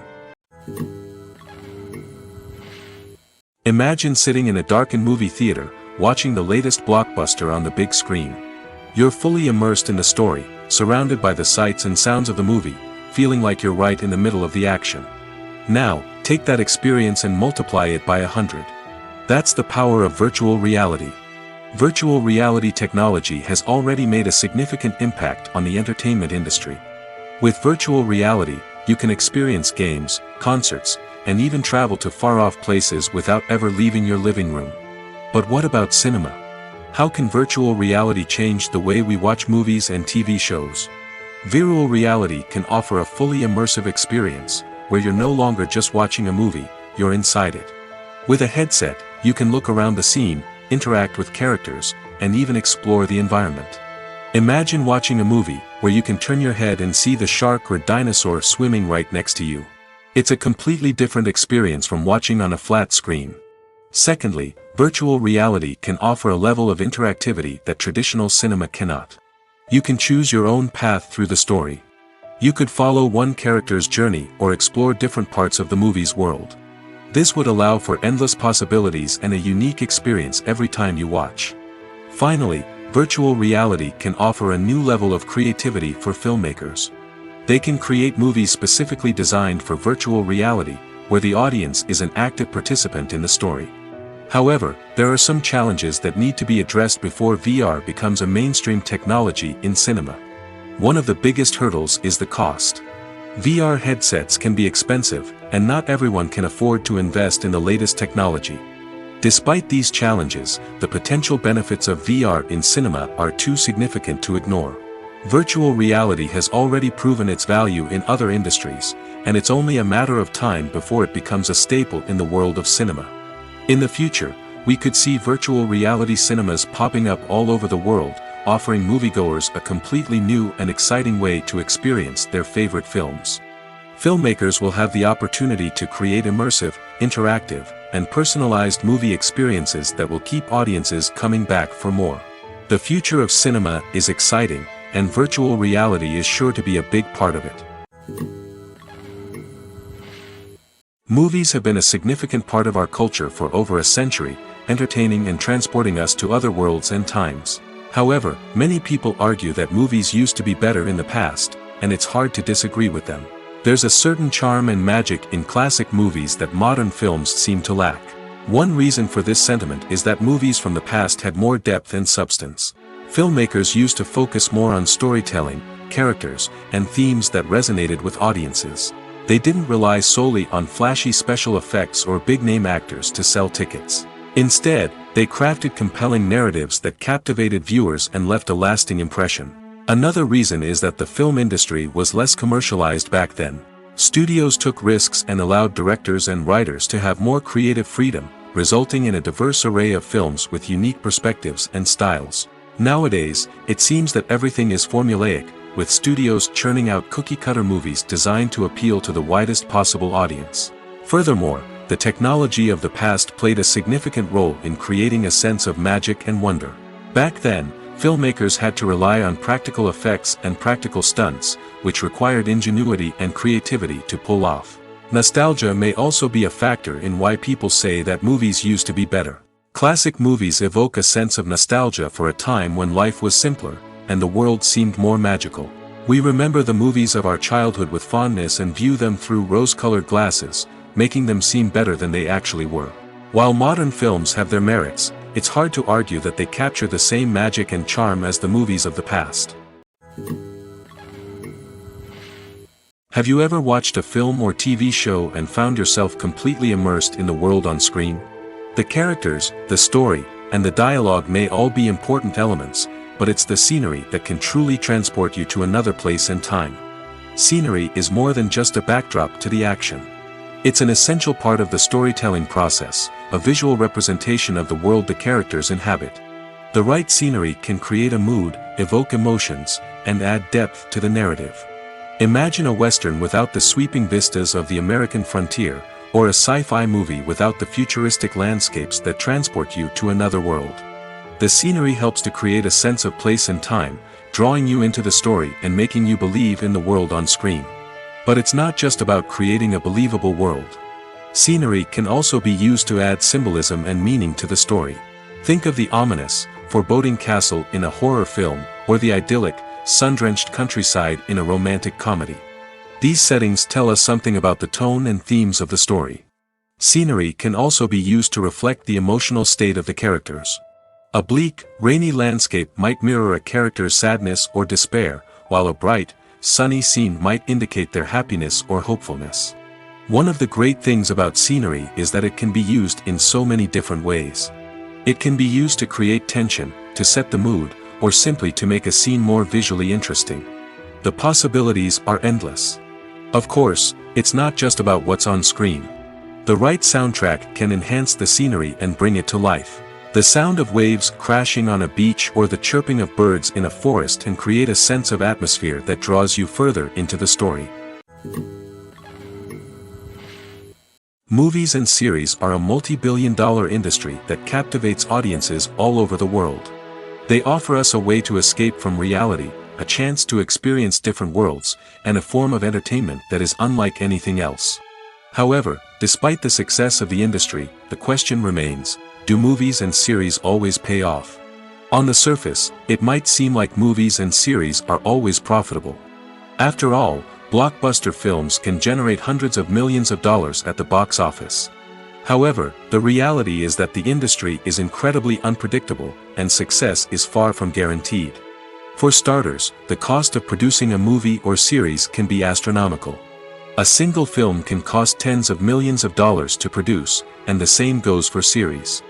Imagine sitting in a darkened movie theater, watching the latest blockbuster on the big screen. You're fully immersed in the story, surrounded by the sights and sounds of the movie, feeling like you're right in the middle of the action. Now, take that experience and multiply it by 100. That's the power of virtual reality. Virtual reality technology has already made a significant impact on the entertainment industry. With virtual reality, you can experience games, concerts, and even travel to far-off places without ever leaving your living room. But what about cinema? How can virtual reality change the way we watch movies and TV shows? Virtual reality can offer a fully immersive experience, where you're no longer just watching a movie, you're inside it. With a headset, you can look around the scene, interact with characters, and even explore the environment. Imagine watching a movie where you can turn your head and see the shark or dinosaur swimming right next to you. It's a completely different experience from watching on a flat screen. Secondly, virtual reality can offer a level of interactivity that traditional cinema cannot. You can choose your own path through the story. You could follow one character's journey or explore different parts of the movie's world. This would allow for endless possibilities and a unique experience every time you watch. Finally, virtual reality can offer a new level of creativity for filmmakers. They can create movies specifically designed for virtual reality, where the audience is an active participant in the story. However, there are some challenges that need to be addressed before VR becomes a mainstream technology in cinema. One of the biggest hurdles is the cost. VR headsets can be expensive, and not everyone can afford to invest in the latest technology. Despite these challenges, the potential benefits of VR in cinema are too significant to ignore. Virtual reality has already proven its value in other industries, and it's only a matter of time before it becomes a staple in the world of cinema. In the future, we could see virtual reality cinemas popping up all over the world, offering moviegoers a completely new and exciting way to experience their favorite films. Filmmakers will have the opportunity to create immersive, interactive, and personalized movie experiences that will keep audiences coming back for more. The future of cinema is exciting, and virtual reality is sure to be a big part of it. Movies have been a significant part of our culture for over a century, entertaining and transporting us to other worlds and times. However, many people argue that movies used to be better in the past, and it's hard to disagree with them. There's a certain charm and magic in classic movies that modern films seem to lack. One reason for this sentiment is that movies from the past had more depth and substance. Filmmakers used to focus more on storytelling, characters, and themes that resonated with audiences. They didn't rely solely on flashy special effects or big-name actors to sell tickets. Instead, they crafted compelling narratives that captivated viewers and left a lasting impression. Another reason is that the film industry was less commercialized back then. Studios took risks and allowed directors and writers to have more creative freedom, resulting in a diverse array of films with unique perspectives and styles. Nowadays, it seems that everything is formulaic, with studios churning out cookie-cutter movies designed to appeal to the widest possible audience. Furthermore, the technology of the past played a significant role in creating a sense of magic and wonder. Back then, filmmakers had to rely on practical effects and practical stunts, which required ingenuity and creativity to pull off. Nostalgia may also be a factor in why people say that movies used to be better. Classic movies evoke a sense of nostalgia for a time when life was simpler, and the world seemed more magical. We remember the movies of our childhood with fondness and view them through rose-colored glasses, making them seem better than they actually were. While modern films have their merits, it's hard to argue that they capture the same magic and charm as the movies of the past. Have you ever watched a film or TV show and found yourself completely immersed in the world on screen? The characters, the story, and the dialogue may all be important elements, but it's the scenery that can truly transport you to another place and time. Scenery is more than just a backdrop to the action. It's an essential part of the storytelling process, a visual representation of the world the characters inhabit. The right scenery can create a mood, evoke emotions, and add depth to the narrative. Imagine a Western without the sweeping vistas of the American frontier, or a sci-fi movie without the futuristic landscapes that transport you to another world. The scenery helps to create a sense of place and time, drawing you into the story and making you believe in the world on screen. But it's not just about creating a believable world. Scenery can also be used to add symbolism and meaning to the story. Think of the ominous, foreboding castle in a horror film, or the idyllic, sun-drenched countryside in a romantic comedy. These settings tell us something about the tone and themes of the story. Scenery can also be used to reflect the emotional state of the characters. A bleak, rainy landscape might mirror a character's sadness or despair, while a bright, sunny scene might indicate their happiness or hopefulness. One of the great things about scenery is that it can be used in so many different ways. It can be used to create tension, to set the mood, or simply to make a scene more visually interesting. The possibilities are endless. Of course, it's not just about what's on screen. The right soundtrack can enhance the scenery and bring it to life. The sound of waves crashing on a beach or the chirping of birds in a forest can create a sense of atmosphere that draws you further into the story. Movies and series are a multi-billion-dollar industry that captivates audiences all over the world. They offer us a way to escape from reality, a chance to experience different worlds, and a form of entertainment that is unlike anything else. However, despite the success of the industry, the question remains: do movies and series always pay off? On the surface, it might seem like movies and series are always profitable. After all, blockbuster films can generate hundreds of millions of dollars at the box office. However, the reality is that the industry is incredibly unpredictable, and success is far from guaranteed. For starters, the cost of producing a movie or series can be astronomical. A single film can cost tens of millions of dollars to produce, and the same goes for series.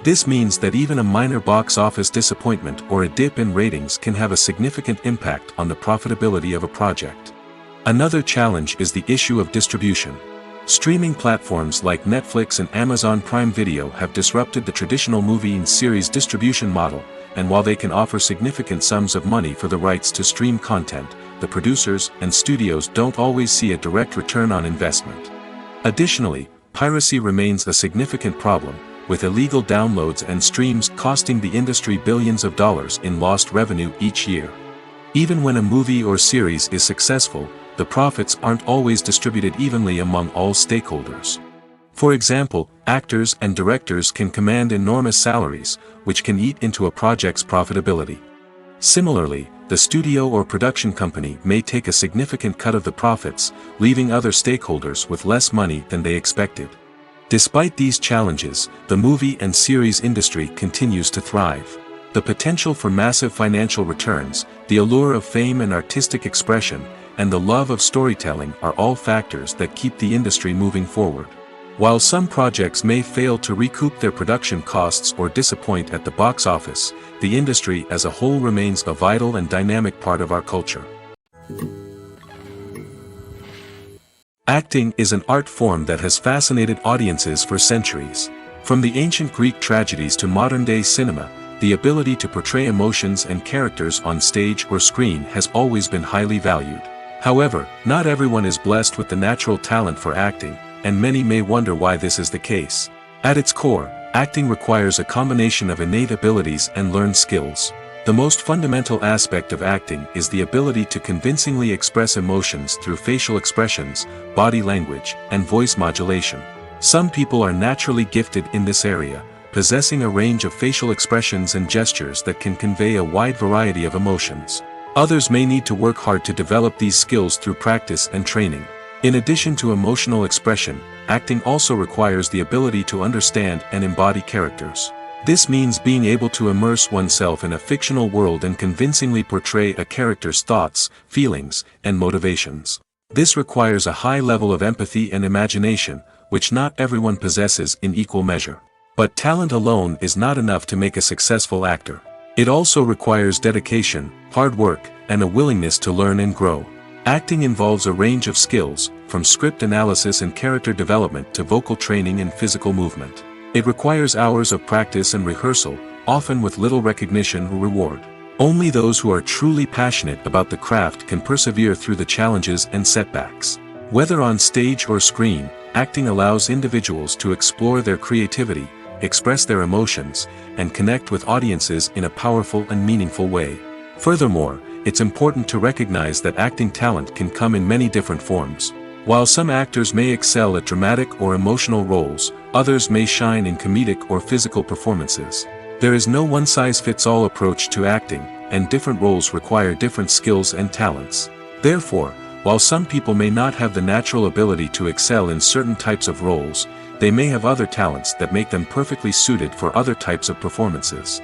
This means that even a minor box office disappointment or a dip in ratings can have a significant impact on the profitability of a project. Another challenge is the issue of distribution. Streaming platforms like Netflix and Amazon Prime Video have disrupted the traditional movie and series distribution model, and while they can offer significant sums of money for the rights to stream content, the producers and studios don't always see a direct return on investment. Additionally, piracy remains a significant problem, with illegal downloads and streams costing the industry billions of dollars in lost revenue each year. Even when a movie or series is successful, the profits aren't always distributed evenly among all stakeholders. For example, actors and directors can command enormous salaries, which can eat into a project's profitability. Similarly, the studio or production company may take a significant cut of the profits, leaving other stakeholders with less money than they expected. Despite these challenges, the movie and series industry continues to thrive. The potential for massive financial returns, the allure of fame and artistic expression, and the love of storytelling are all factors that keep the industry moving forward. While some projects may fail to recoup their production costs or disappoint at the box office, the industry as a whole remains a vital and dynamic part of our culture. Acting is an art form that has fascinated audiences for centuries. From the ancient Greek tragedies to modern-day cinema, the ability to portray emotions and characters on stage or screen has always been highly valued. However, not everyone is blessed with the natural talent for acting, and many may wonder why this is the case. At its core, acting requires a combination of innate abilities and learned skills. The most fundamental aspect of acting is the ability to convincingly express emotions through facial expressions, body language, and voice modulation. Some people are naturally gifted in this area, possessing a range of facial expressions and gestures that can convey a wide variety of emotions. Others may need to work hard to develop these skills through practice and training. In addition to emotional expression, acting also requires the ability to understand and embody characters. This means being able to immerse oneself in a fictional world and convincingly portray a character's thoughts, feelings, and motivations. This requires a high level of empathy and imagination, which not everyone possesses in equal measure. But talent alone is not enough to make a successful actor. It also requires dedication, hard work, and a willingness to learn and grow. Acting involves a range of skills, from script analysis and character development to vocal training and physical movement. It requires hours of practice and rehearsal, often with little recognition or reward. Only those who are truly passionate about the craft can persevere through the challenges and setbacks. Whether on stage or screen, acting allows individuals to explore their creativity, express their emotions, and connect with audiences in a powerful and meaningful way. Furthermore, it's important to recognize that acting talent can come in many different forms. While some actors may excel at dramatic or emotional roles, others may shine in comedic or physical performances. There is no one-size-fits-all approach to acting, and different roles require different skills and talents. Therefore, while some people may not have the natural ability to excel in certain types of roles, they may have other talents that make them perfectly suited for other types of performances.